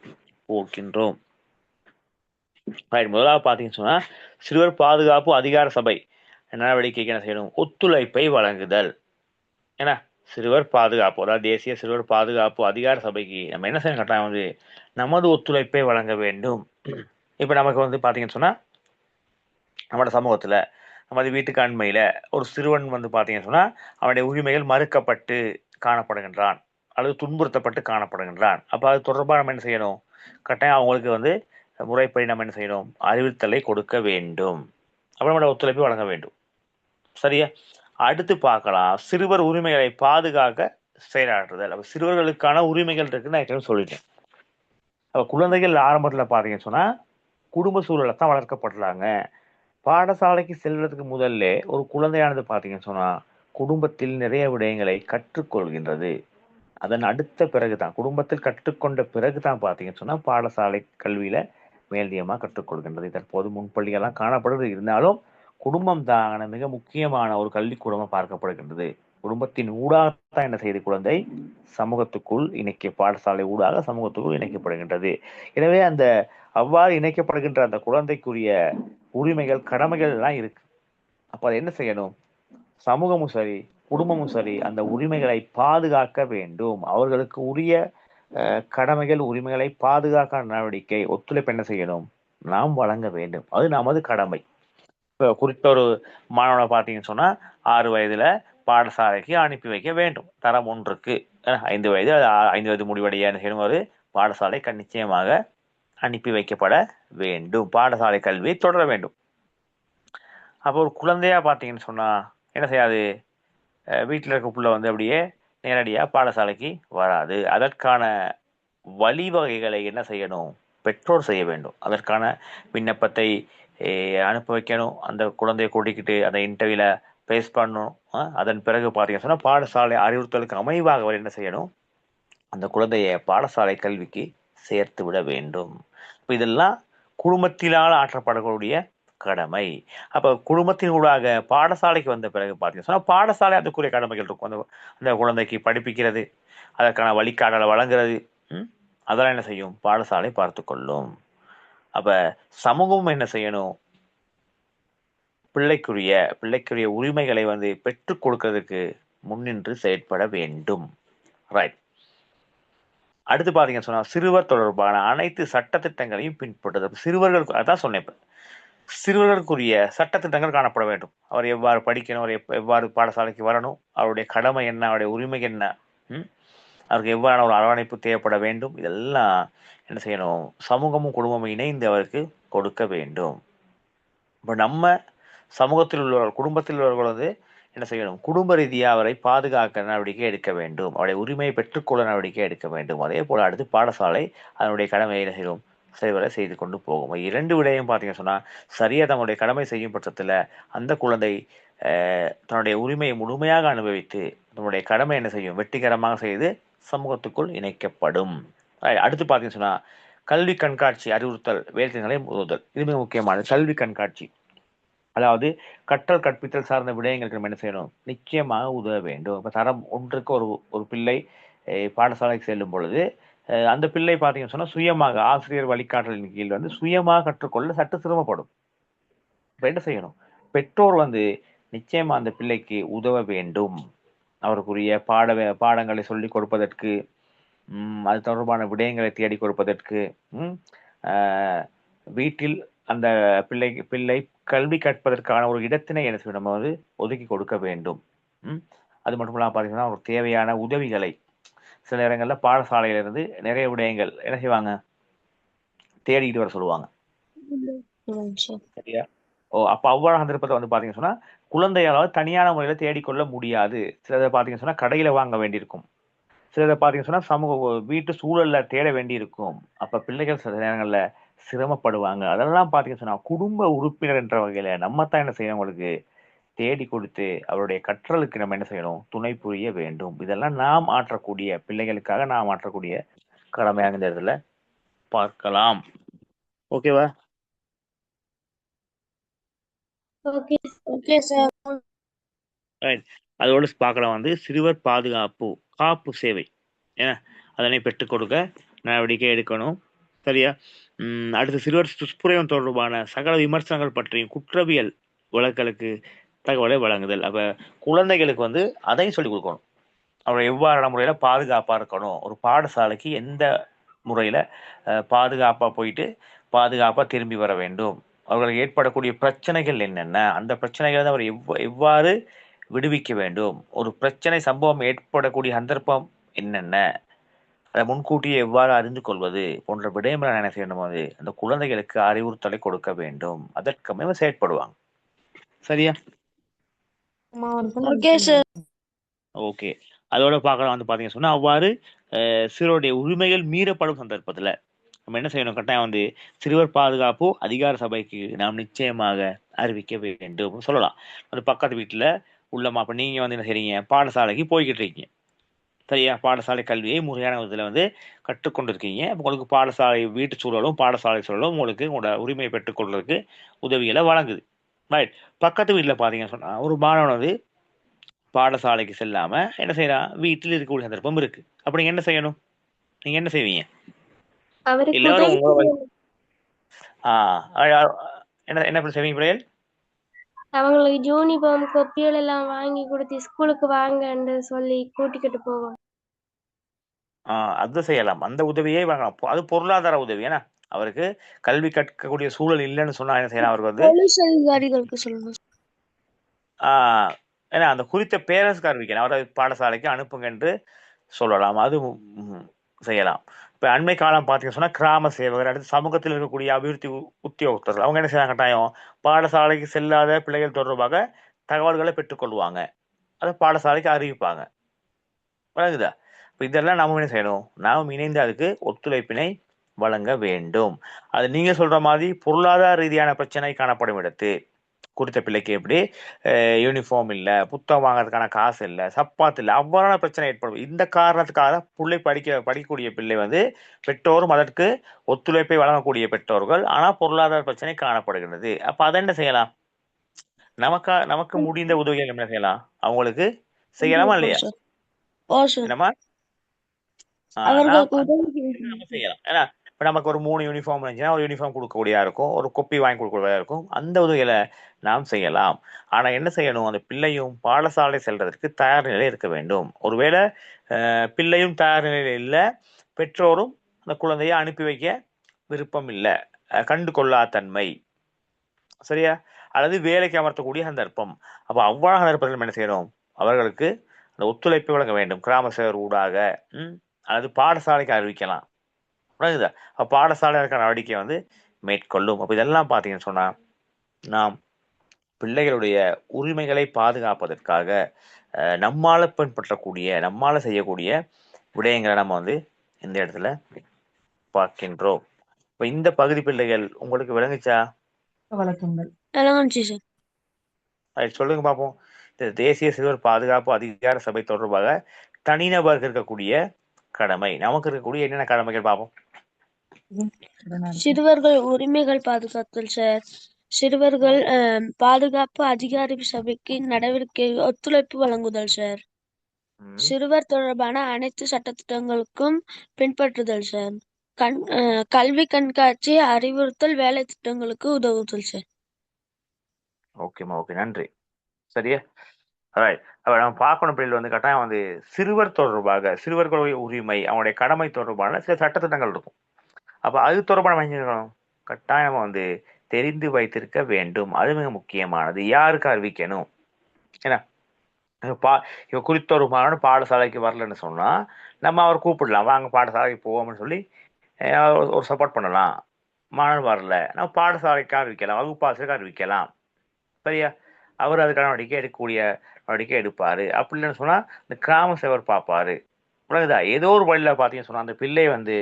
போகின்றோம். முதலாவது பார்த்தீங்கன்னு சொன்னா சிறுவர் பாதுகாப்பு அதிகார சபை நடவடிக்கைக்கு என்ன செய்யணும், ஒத்துழைப்பை வழங்குதல். ஏன்னா சிறுவர் பாதுகாப்பு, அதாவது தேசிய சிறுவர் பாதுகாப்பு அதிகார சபைக்கு நம்ம என்ன செய்யணும், கட்டாயம் வந்து நமது ஒத்துழைப்பை வழங்க வேண்டும். இப்போ நமக்கு வந்து பார்த்தீங்கன்னு சொன்னால் நம்மளோட சமூகத்தில் நமது வீட்டுக்கு அண்மையில் ஒரு சிறுவன் வந்து பார்த்தீங்கன்னு சொன்னால் அவனுடைய உரிமைகள் மறுக்கப்பட்டு காணப்படுகின்றான் அல்லது துன்புறுத்தப்பட்டு காணப்படுகின்றான். அப்போ அது தொடர்பாக நம்ம என்ன செய்யணும், கட்டாயம் அவங்களுக்கு வந்து முறைப்படி நம்ம என்ன செய்யணும், அறிவுறுத்தலை கொடுக்க வேண்டும். அப்போ நம்மளோட ஒத்துழைப்பை வழங்க வேண்டும். சரியா? அடுத்து பார்க்கலாம், சிறுவர் உரிமைகளை பாதுகாக்க செயலாற்றுதல். அப்போ சிறுவர்களுக்கான உரிமைகள் இருக்குன்னு நான் சொல்லிட்டேன். அப்போ குழந்தைகள் ஆரம்பத்தில் பார்த்தீங்கன்னு சொன்னால் குடும்ப சூழலை தான் வளர்க்கப்பட்டுறாங்க. பாடசாலைக்கு செல்வதற்கு முதல்ல ஒரு குழந்தையானது பார்த்தீங்கன்னு சொன்னால் குடும்பத்தில் நிறைய விடயங்களை கற்றுக்கொள்கின்றது. அதன் அடுத்த பிறகுதான், குடும்பத்தில் கற்றுக்கொண்ட பிறகுதான் பார்த்தீங்கன்னு சொன்னால் பாடசாலை கல்வியில மேல்நியமாக கற்றுக்கொள்கின்றது. தற்போது முன்பள்ளிகள்லாம் காணப்படுறது இருந்தாலும் குடும்பம் தான் மிக முக்கியமான ஒரு கல்விக்கூடமாக பார்க்கப்படுகின்றது. குடும்பத்தின் ஊடாகத்தான் என்ன செய்து குழந்தை சமூகத்துக்குள் பாடசாலை ஊடாக சமூகத்துக்குள் இணைக்கப்படுகின்றது. எனவே அந்த அவ்வாறு இணைக்கப்படுகின்ற அந்த குழந்தைக்குரிய உரிமைகள் கடமைகள் எல்லாம் இருக்கு. அப்ப அதை என்ன செய்யணும், சமூகமும் சரி குடும்பமும் சரி அந்த உரிமைகளை பாதுகாக்க வேண்டும். அவர்களுக்கு உரிய கடமைகள் உரிமைகளை பாதுகாக்க நடவடிக்கை ஒத்துழைப்பு என்ன செய்யணும், நாம் வழங்க வேண்டும். அது நமது கடமை. இப்போ குறித்த ஒரு மாணவனை பார்த்தீங்கன்னு சொன்னா 6 வயதுல பாடசாலைக்கு அனுப்பி வைக்க வேண்டும். தரம் 1க்கு 5 வயது 5 வயது முடிவடைய என்ன செய்யணும், ஒரு பாடசாலைக்கு நிச்சயமாக அனுப்பி வைக்கப்பட வேண்டும். பாடசாலை கல்வியை தொடர வேண்டும். அப்போ ஒரு குழந்தையா பார்த்தீங்கன்னு சொன்னா என்ன செய்யாது, வீட்டில் இருக்க புள்ள வந்து அப்படியே நேரடியாக பாடசாலைக்கு வராது. அதற்கான வழிவகைகளை என்ன செய்யணும், பெற்றோர் செய்ய வேண்டும். அதற்கான விண்ணப்பத்தை அனுப்ப வைக்கணும். அந்த குழந்தையை கூட்டிக்கிட்டு அந்த இன்டர்வியூல பேஸ் பண்ணணும். அதன் பிறகு பார்த்தீங்கன்னு சொன்னால் பாடசாலை அறிவுறுத்தலுக்கு அமைவாக அவர் என்ன செய்யணும், அந்த குழந்தைய பாடசாலை கல்விக்கு சேர்த்து விட வேண்டும். இப்போ இதெல்லாம் குடும்பத்தினால் ஆற்றப்படக்கூடிய கடமை. அப்போ குடும்பத்தின் ஊடாக பாடசாலைக்கு வந்த பிறகு பார்த்தீங்கன்னா சொன்னால் பாடசாலை அதுக்குரிய கடமைகள் இருக்கும். அந்த குழந்தைக்கு படிப்பிக்கிறது, அதற்கான வழிகாட்டலை வழங்குறது, அதெல்லாம் என்ன செய்யும், பாடசாலை பார்த்து கொள்ளும். அப்ப சமூகமும் என்ன செய்யணும், பிள்ளைக்குரிய உரிமைகளை வந்து பெற்றுக் கொடுக்கிறதுக்கு முன்னின்று செயற்பட வேண்டும். ரைட். அடுத்து பாத்தீங்கன்னு சொன்னா சிறுவர் தொடர்பான அனைத்து சட்டத்திட்டங்களையும் பின்பற்றுறது. சிறுவர்களுக்கு அதான் சொன்னேன், சிறுவர்களுக்குரிய சட்டத்திட்டங்கள் காணப்பட வேண்டும். அவர் எவ்வாறு படிக்கணும், அவர் எவ்வாறு பாடசாலைக்கு வரணும், அவருடைய கடமை என்ன, அவருடைய உரிமை என்ன, அவருக்கு எவ்வாறான ஒரு அரவணைப்பு தேவைப்பட வேண்டும். இதெல்லாம் என்ன செய்யணும், சமூகமும் குடும்பமும் இணைந்து அவருக்கு கொடுக்க வேண்டும். இப்போ நம்ம சமூகத்தில் உள்ளவர்கள் குடும்பத்தில் உள்ளவர்கள் வந்து என்ன செய்யணும், குடும்ப ரீதியாக அவரை பாதுகாக்க நடவடிக்கை எடுக்க வேண்டும், அவருடைய உரிமையை பெற்றுக்கொள்ள நடவடிக்கை எடுக்க வேண்டும். அதே போல அடுத்து பாடசாலை அதனுடைய கடமையை என்ன செய்யும், சரிவர செய்து கொண்டு போகும். 2 விடயம் பார்த்தீங்கன்னு சொன்னா சரியா தன்னுடைய கடமை செய்யும் பட்சத்துல அந்த குழந்தை தன்னுடைய உரிமையை முழுமையாக அனுபவித்து தன்னுடைய கடமை என்ன செய்யும், வெற்றிகரமாக செய்து சமூகத்துக்குள் இணைக்கப்படும். அடுத்து பார்த்தீங்கன்னு சொன்னா கல்வி கண்காட்சி அறிவுறுத்தல் வேலைகளை உதவுதல். இது மிக முக்கியமானது. கல்வி கண்காட்சி அதாவது கற்றல் கற்பித்தல் சார்ந்த விடயங்களுக்கு நம்ம என்ன செய்யணும், நிச்சயமாக உதவ வேண்டும். இப்போ தரம் 1க்கு ஒரு பிள்ளை பாடசாலைக்கு செல்லும் பொழுது அந்த பிள்ளை பார்த்தீங்கன்னு சொன்னா சுயமாக ஆசிரியர் வழிகாட்டலின் கீழ் வந்து சுயமாக கற்றுக்கொள்ள சற்று சிரமப்படும். இப்போ என்ன செய்யணும், பெற்றோர் வந்து நிச்சயமா அந்த பிள்ளைக்கு உதவ வேண்டும். அவருக்குரிய பாடங்களை சொல்லிக் கொடுப்பதற்கு, அது தொடர்பான விடயங்களை தேடி கொடுப்பதற்கு, வீட்டில் அந்த பிள்ளை கல்வி கற்பதற்கான ஒரு இடத்தினை என்ன செய்யணும், நம்ம வந்து ஒதுக்கி கொடுக்க வேண்டும். அது மட்டும் இல்லாமல் பார்த்தீங்கன்னா ஒரு தேவையான உதவிகளை சில நேரங்களில் பாடசாலையிலிருந்து நிறைய விடயங்கள் என்ன செய்வாங்க, தேடிக்கிட்டு வர சொல்லுவாங்க. சரியா? அப்போ அவ்வாறு சந்தர்ப்பத்தை வந்து பார்த்தீங்கன்னு சொன்னா குழந்தையால் தனியான முறையில் தேடிக்கொள்ள முடியாது. சிலதை பார்த்தீங்கன்னு சொன்னா கடையில் வாங்க வேண்டியிருக்கும். சிலரை பார்த்தீங்கன்னு சொன்னா சமூக வீட்டு சூழல்ல தேட வேண்டி இருக்கும். அப்ப பிள்ளைகள் சில நேரங்கள்ல சிரமப்படுவாங்க. அதெல்லாம் பார்த்தீங்கன்னு சொன்னா குடும்ப உறுப்பினர் என்ற வகையில நம்ம தான் என்ன செய்யணும், உங்களுக்கு தேடி கொடுத்து அவருடைய கற்றலுக்கு நம்ம என்ன செய்யணும், துணை புரிய வேண்டும். இதெல்லாம் நாம் ஆற்றக்கூடிய, பிள்ளைகளுக்காக நாம் ஆற்றக்கூடிய கடமையாக இந்த இடத்துல பார்க்கலாம். ஓகேவா? Okay okay sir. ரைட். அதோட பார்க்கலாம் வந்து சிறுவர் பாதுகாப்பு காப்பு சேவை ஏன்னா அதனை பெற்றுக் கொடுக்க நடவடிக்கை எடுக்கணும். சரியா? அடுத்து சிறுவர் துஷ்பிரயோகம் தொடர்பான சகல விமர்சனங்கள் பற்றியும் குற்றவியல் வழக்குகளுக்கு தகவலை வழங்குதல். அப்ப குழந்தைகளுக்கு வந்து அதையும் சொல்லிக் கொடுக்கணும். அவர் எவ்வாறான முறையில பாதுகாப்பா இருக்கணும், ஒரு பாடசாலைக்கு எந்த முறையில பாதுகாப்பா போயிட்டு பாதுகாப்பா திரும்பி வர வேண்டும், அவர்களுக்கு ஏற்படக்கூடிய பிரச்சனைகள் என்னென்ன, அந்த பிரச்சனைகளை அவர் எவ்வாறு விடுவிக்க வேண்டும், ஒரு பிரச்சனை சம்பவம் ஏற்படக்கூடிய சந்தர்ப்பம் என்னென்ன, அதை முன்கூட்டியே எவ்வாறு அறிந்து கொள்வது போன்ற விடயங்களை என்ன செய்யணும், அது அந்த குழந்தைகளுக்கு அறிவுறுத்தலை கொடுக்க வேண்டும். அதற்குமே செயற்படுவாங்க. சரியா? Okay sir. ஓகே. அதோட பார்க்கலாம் வந்து பார்த்தீங்கன்னு சொன்னா அவ்வாறு சிறுவருடைய உரிமைகள் மீறப்படும் சந்தர்ப்பத்தில் நம்ம என்ன செய்யணும், கட்டாயம் வந்து சிறுவர் பாதுகாப்பு அதிகார சபைக்கு நாம் நிச்சயமாக அறிவிக்க வேண்டும் சொல்லலாம். அந்த பக்கத்து வீட்டில் உள்ள அப்போ நீங்கள் வந்து என்ன செய்றீங்க, பாடசாலைக்கு போய்கிட்டு இருக்கீங்க. சரியா? பாடசாலை கல்வியை முறையான விதத்தில் வந்து கற்றுக்கொண்டு இருக்கீங்க. உங்களுக்கு பாடசாலை வீட்டு சூழலும் பாடசாலை சூழலும் உங்களுக்கு உங்களோட உரிமையை பெற்றுக்கொள்றதுக்கு உதவிகளை வழங்குது. ரைட். பக்கத்து வீட்டில் பார்த்தீங்கன்னு சொன்னால் ஒரு மாணவன் வந்து பாடசாலைக்கு செல்லாம என்ன செய்யறான், வீட்டில் இருக்கக்கூடிய சந்தர்ப்பம் இருக்கு. அப்ப நீங்க என்ன செய்யணும், நீங்க என்ன செய்வீங்க? அவருக்கு எல்லாரும் உதவி உங்களை செய்யணும். என்ன என்ன பண்ண செய்வீங்க பிள்ளைகள்? அவங்களுக்கு யூனிஃபார்ம் கொப்பிகள் எல்லாம் வாங்கி கொடுத்து ஸ்கூலுக்கு வாங்கன்னு சொல்லி கூட்டிக்கிட்டு போவோம். அது செய்யலாம். அந்த உதவியே வாங்கலாம். அது பொருளாதார உதவி. ஏன்னா அவருக்கு கல்வி கற்கக்கூடிய சூழல் இல்லைன்னு சொன்னா என்ன செய்யலாம், அவருக்கு வந்து போலீஸ் அதிகாரிகளுக்கு சொல்லுங்க. ஆஹ் ஏன்னா அந்த குறித்த பேரண்ட்ஸ்க்கு அறிவிக்கணும், அவரை பாடசாலைக்கு அனுப்புங்க என்று சொல்லலாம். அது செய்யலாம். இப்ப அண்மை காலம் பார்த்தீங்கன்னு சொன்னா கிராம சேவகர், அடுத்து சமூகத்தில் இருக்கக்கூடிய அபிவிருத்தி உத்தியோகத்தர்கள் அவங்க என்ன செய்யறாங்க, கட்டாயம் பாடசாலைக்கு செல்லாத பிள்ளைகள் தொடர்பாக தகவல்களை பெற்றுக்கொள்வாங்க, அதை பாடசாலைக்கு அறிவிப்பாங்க. வழங்குதா? இப்போ இதெல்லாம் நாம என்ன செய்யணும், நாம் இணைந்து அதுக்கு ஒத்துழைப்பினை வழங்க வேண்டும். அது நீங்க சொல்ற மாதிரி பொருளாதார ரீதியான பிரச்சனை காணப்படும் இடத்து குறித்த பிள்ளைக்கு எப்படி யூனிஃபார்ம் இல்லை, புத்தகம் வாங்குறதுக்கான காசு இல்லை, சப்பாத்து இல்லை, அவ்வாறான பிரச்சனை ஏற்படும். இந்த காரணத்துக்காக பிள்ளை படிக்கக்கூடிய பிள்ளை வந்து பெற்றோரும் அதற்கு ஒத்துழைப்பை வழங்கக்கூடிய பெற்றோர்கள், ஆனால் பொருளாதார பிரச்சனை காணப்படுகிறது. அப்ப அதை என்ன செய்யலாம், நமக்கு முடிந்த உதவிகள் என்ன செய்யலாம், அவங்களுக்கு செய்யலாமா இல்லையா? என்னமா நாம் அவர்களுக்கு உதவி நம்ம செய்யலாம். ஏன்னா இப்ப நமக்கு ஒரு 3 யூனிஃபார்ம் இருந்துச்சுன்னா ஒரு யூனிஃபார்ம் கொடுக்கக்கூடியதா இருக்கும், ஒரு கொப்பி வாங்கி கொடுக்கக்கூடியதா இருக்கும். அந்த உதவிகளை நாம் செய்யலாம். ஆனா என்ன செய்யணும், அந்த பிள்ளையும் பாடசாலை செல்றதற்கு தயார் நிலையில் இருக்க வேண்டும். ஒருவேளை பிள்ளையும் தயார் நிலையில் இல்லை, பெற்றோரும் அந்த குழந்தையை அனுப்பி வைக்க விருப்பம் இல்லை, கண்டு கொள்ளா தன்மை, சரியா, அல்லது வேலைக்கு அமர்த்தக்கூடிய சந்தர்ப்பம். அப்ப அவ்வாறு சந்தர்ப்பத்தில் என்ன செய்யணும், அவர்களுக்கு அந்த ஒத்துழைப்பை வழங்க வேண்டும். கிராம சேவர் ஊடாக அல்லது பாடசாலைக்கு அறிவிக்கலாம். புரியுதா? அப்ப பாடசாலை நடவடிக்கை வந்து மேற்கொள்ளும். அப்ப இதெல்லாம் பார்த்தீங்கன்னு சொன்னா நாம் பிள்ளைகளுடைய உரிமைகளை பாதுகாப்பதற்காக நம்மால பின்பற்றக்கூடிய, நம்மால செய்யக்கூடிய விடயங்களை நம்ம வந்து இந்த இடத்துல பார்க்கின்றோம். இப்ப இந்த பகுதி பிள்ளைகள் உங்களுக்கு விளங்குச்சா? வழக்கங்கள் சொல்லுங்க பார்ப்போம். இந்த தேசிய சிறுவர் பாதுகாப்பு அதிகார சபை தொடர்பாக தனிநபருக்கு இருக்கக்கூடிய கடமை, நமக்கு இருக்கக்கூடிய என்னென்ன கடமைகள் பார்ப்போம். சிறுவர்கள் உரிமைகள் பாதுகாத்தல் சார். சிறுவர்கள் பாதுகாப்பு அதிகாரி சபைக்கு நடவடிக்கை ஒத்துழைப்பு வழங்குதல் சார். சிறுவர் தொடர்பான அனைத்து சட்டத்திட்டங்களுக்கும் பின்பற்றுதல் சார். கல்வி கண்காட்சி, அறிவுறுத்தல், வேலை திட்டங்களுக்கு உதவுதல் சார். ஓகேம்மா, ஓகே, நன்றி. சரியா? அப்ப நம்ம பார்க்கணும் பிள்ளைகள் வந்து கட்டாயம் வந்து சிறுவர் தொடர்பாக, சிறுவர்களுடைய உரிமை, அவனுடைய கடமை தொடர்பான சில சட்டத்திட்டங்கள் இருக்கும். அப்ப அது தொடர்பான மனிதர்களும் கட்டாயம் வந்து தெரிந்து வைத்திருக்க வேண்டும். அது மிக முக்கியமானது. யாருக்கு அறிவிக்கணும், ஏன்னா இவ குறித்த ஒரு மாணவன் பாடசாலைக்கு வரலன்னு சொன்னா நம்ம அவர் கூப்பிடலாம், வாங்க பாடசாலைக்கு போவோம்னு சொல்லி ஒரு சப்போர்ட் பண்ணலாம். மாணவன் வரல, நம்ம பாடசாலைக்கு அறிவிக்கலாம், வகுப்பாசிரியருக்கு அறிவிக்கலாம். சரியா? அவர் அதுக்கான நடவடிக்கை எடுக்கக்கூடிய நடவடிக்கை எடுப்பாரு. அப்படி இல்லைன்னு சொன்னா இந்த கிராம சேவர் பார்ப்பாரு. விளங்குதா? ஏதோ ஒரு வழியில பார்த்தீங்கன்னு சொன்னா அந்த பிள்ளை வந்து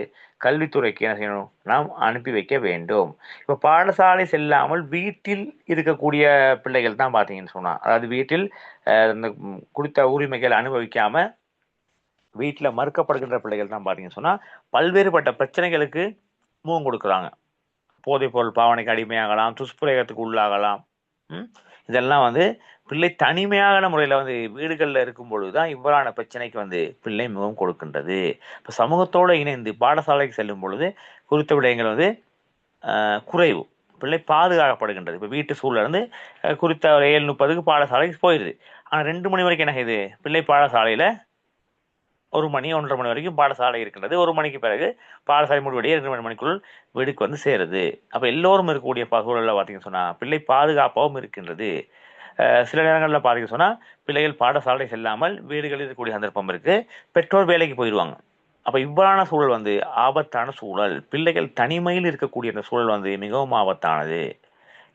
கல்வித்துறைக்கு என்ன செய்யணும், நாம் அனுப்பி வைக்க வேண்டும். இப்ப பாடசாலை செல்லாமல் வீட்டில் இருக்கக்கூடிய பிள்ளைகள் தான் பார்த்தீங்கன்னு சொன்னா, அதாவது வீட்டில் இந்த கொடுத்த உரிமைகள் அனுபவிக்காம வீட்டுல மறுக்கப்படுகின்ற பிள்ளைகள் தான் பார்த்தீங்கன்னு சொன்னா பல்வேறுபட்ட பிரச்சனைகளுக்கு முகம் கொடுக்குறாங்க. போதைப்பொருள் பாவனைக்கு அடிமையாகலாம், துஷ்பிரயோகத்துக்கு உள்ளாகலாம். இதெல்லாம் வந்து பிள்ளை தனிமையான முறையில் வந்து வீடுகளில் இருக்கும் பொழுதுதான் இவ்வாறான பிரச்சனைக்கு வந்து பிள்ளை முகம் கொடுக்கின்றது. இப்போ சமூகத்தோடு இணைந்து பாடசாலைக்கு செல்லும் பொழுது குறித்த விடயங்கள் வந்து குறைவு, பிள்ளை பாதுகாக்கப்படுகின்றது. இப்போ வீட்டு சூழல இருந்து குறித்த ஒரு 7:30க்கு பாடசாலைக்கு போயிடுது. ஆனால் 2 மணி வரைக்கும் என்ன செய்யுது, பிள்ளை பாடசாலையில் 1 மணி 1:30 மணி வரைக்கும் பாடசாலை இருக்கின்றது. 1 மணிக்கு பிறகு பாடசாலை முடிவடைய 2 மணிக்குள் வீடுக்கு வந்து சேருது. அப்போ எல்லோரும் இருக்கக்கூடிய சூழலில் பார்த்தீங்கன்னு சொன்னால் பிள்ளை பாதுகாப்பாகவும் இருக்கின்றது. சில நேரங்களில் பார்த்தீங்கன்னு சொன்னால் பிள்ளைகள் பாடசாலை செல்லாமல் வீடுகளில் இருக்கக்கூடிய சந்தர்ப்பம் இருக்கு. பெற்றோர் வேலைக்கு போயிடுவாங்க. அப்போ இவ்வாறான சூழல் வந்து ஆபத்தான சூழல். பிள்ளைகள் தனிமையில் இருக்கக்கூடிய அந்த சூழல் வந்து மிகவும் ஆபத்தானது.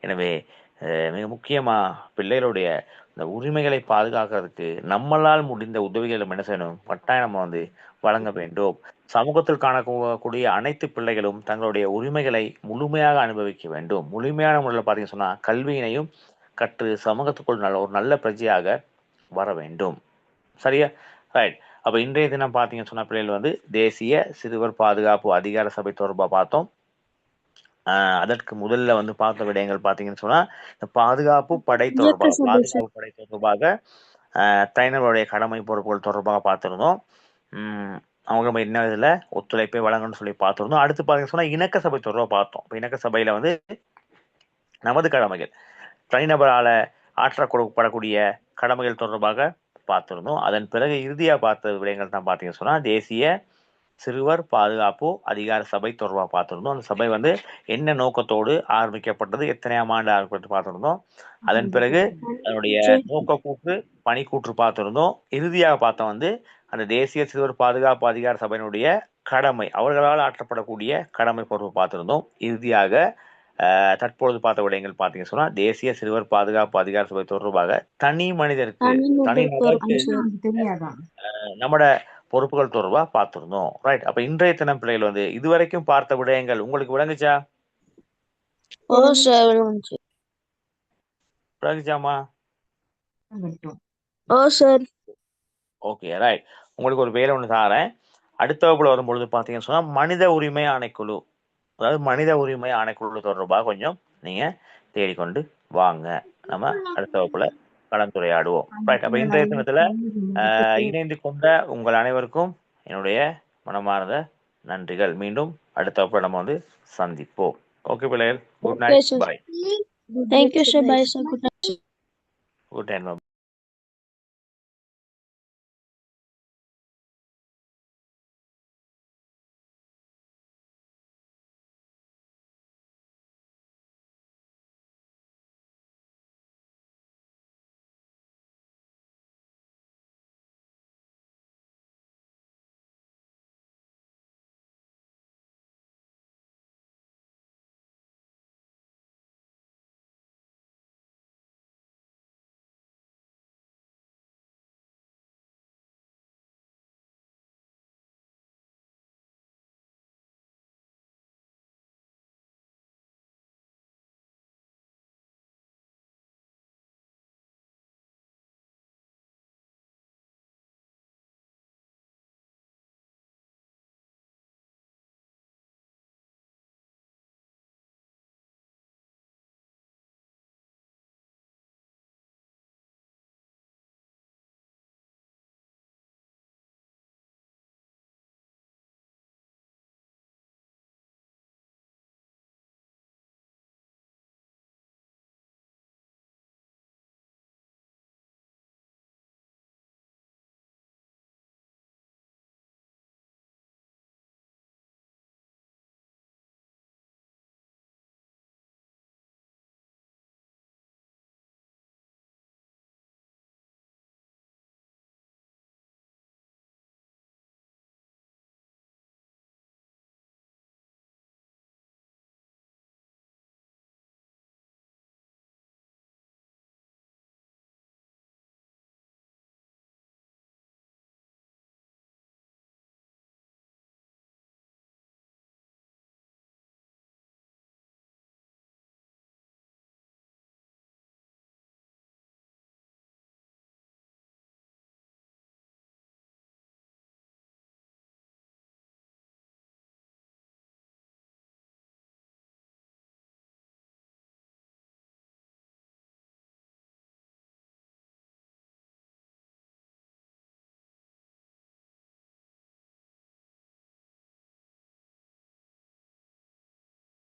எனவே மிக முக்கியமா பிள்ளைகளுடைய இந்த உரிமைகளை பாதுகாக்கிறதுக்கு நம்மளால் முடிந்த உதவிகளை என்ன செய்யணும், கட்டாயம் நம்ம வந்து வழங்க வேண்டும். சமூகத்தில் காணக்கூடிய அனைத்து பிள்ளைகளும் தங்களுடைய உரிமைகளை முழுமையாக அனுபவிக்க வேண்டும். முழுமையான முறையில் பார்த்தீங்கன்னு சொன்னா கல்வியினையும் கற்று சமூகத்துக்குள் ஒரு நல்ல பிரஜையாக வர வேண்டும். சரியா? ரைட். அப்ப இன்றைய தினம் பார்த்தீங்கன்னு சொன்னா பிள்ளைகள் வந்து தேசிய சிறுவர் பாதுகாப்பு அதிகார சபை தொடர்பாக பார்த்தோம். அதற்கு முதல்ல வந்து பார்த்த விடயங்கள் பார்த்தீங்கன்னு சொன்னா இந்த பாதுகாப்பு படை தொடர்பாக தனிநபருடைய கடமை பொறுப்புகள் தொடர்பாக பார்த்திருந்தோம். அவங்க நம்ம என்ன இதுல ஒத்துழைப்பை வழங்கணும்னு சொல்லி பார்த்திருந்தோம். அடுத்து பார்த்தீங்கன்னு சொன்னா இணக்க சபை தொடர்பாக பார்த்தோம். இப்போ இணக்க சபையில வந்து நமது கடமைகள், தனிநபரால ஆற்றப்படக்கூடிய கடமைகள் தொடர்பாக பார்த்திருந்தோம். அதன் பிறகு இறுதியா பார்த்த விடயங்கள் தான் பார்த்தீங்கன்னு சொன்னா தேசிய சிறுவர் பாதுகாப்பு அதிகார சபை தொடர்பாக பார்த்திருந்தோம். அந்த சபை வந்து என்ன நோக்கத்தோடு ஆரம்பிக்கப்பட்டது, எத்தனையாம் ஆண்டு ஆரம்பிக்கப்பட்டு பார்த்திருந்தோம். அதன் பிறகு அதனுடைய நோக்க கூற்று, பணி கூற்று பார்த்திருந்தோம். இறுதியாக பார்த்தோம் வந்து அந்த தேசிய சிறுவர் பாதுகாப்பு அதிகார சபையினுடைய கடமை, அவர்களால் ஆற்றப்படக்கூடிய கடமை பொறுப்பு பார்த்திருந்தோம். இறுதியாக தற்பொழுது பார்த்த விடயங்கள் பார்த்தீங்கன்னு சொன்னா தேசிய சிறுவர் பாதுகாப்பு அதிகார சபை தொடர்பாக தனி மனிதருக்கு, தனி நபருக்கு நம்மட பொறுப்புகள் தொடர்பா பார்த்திருந்தோம். ரைட். அப்ப இன்றைய தினம் பிள்ளைகள் வந்து இதுவரைக்கும் பார்த்த விடயங்கள் உங்களுக்கு விளங்குச்சா? விளங்குச்சாமா? Okay, right. உங்களுக்கு ஒரு வேலை ஒன்று தாரேன். அடுத்த வகுப்புல வரும்பொழுது பார்த்தீங்கன்னு சொன்னா மனித உரிமை ஆணைக்குழு, அதாவது மனித உரிமை ஆணைக்குழு தொடர்பாக கொஞ்சம் நீங்க தேடிக்கொண்டு வாங்க. நம்ம அடுத்த வகுப்புல கலந்துரையாடுவோம். ரைட். அப்ப இன்றைய தினத்துல இணைந்து கொண்ட உங்கள் அனைவருக்கும் என்னுடைய மனமார்ந்த நன்றிகள். மீண்டும் அடுத்த வகுப்புல நம்ம வந்து சந்திப்போம். ஓகே பிள்ளைகள், good night, bye. Thank you, sir. Bye, sir. Good night. Good night.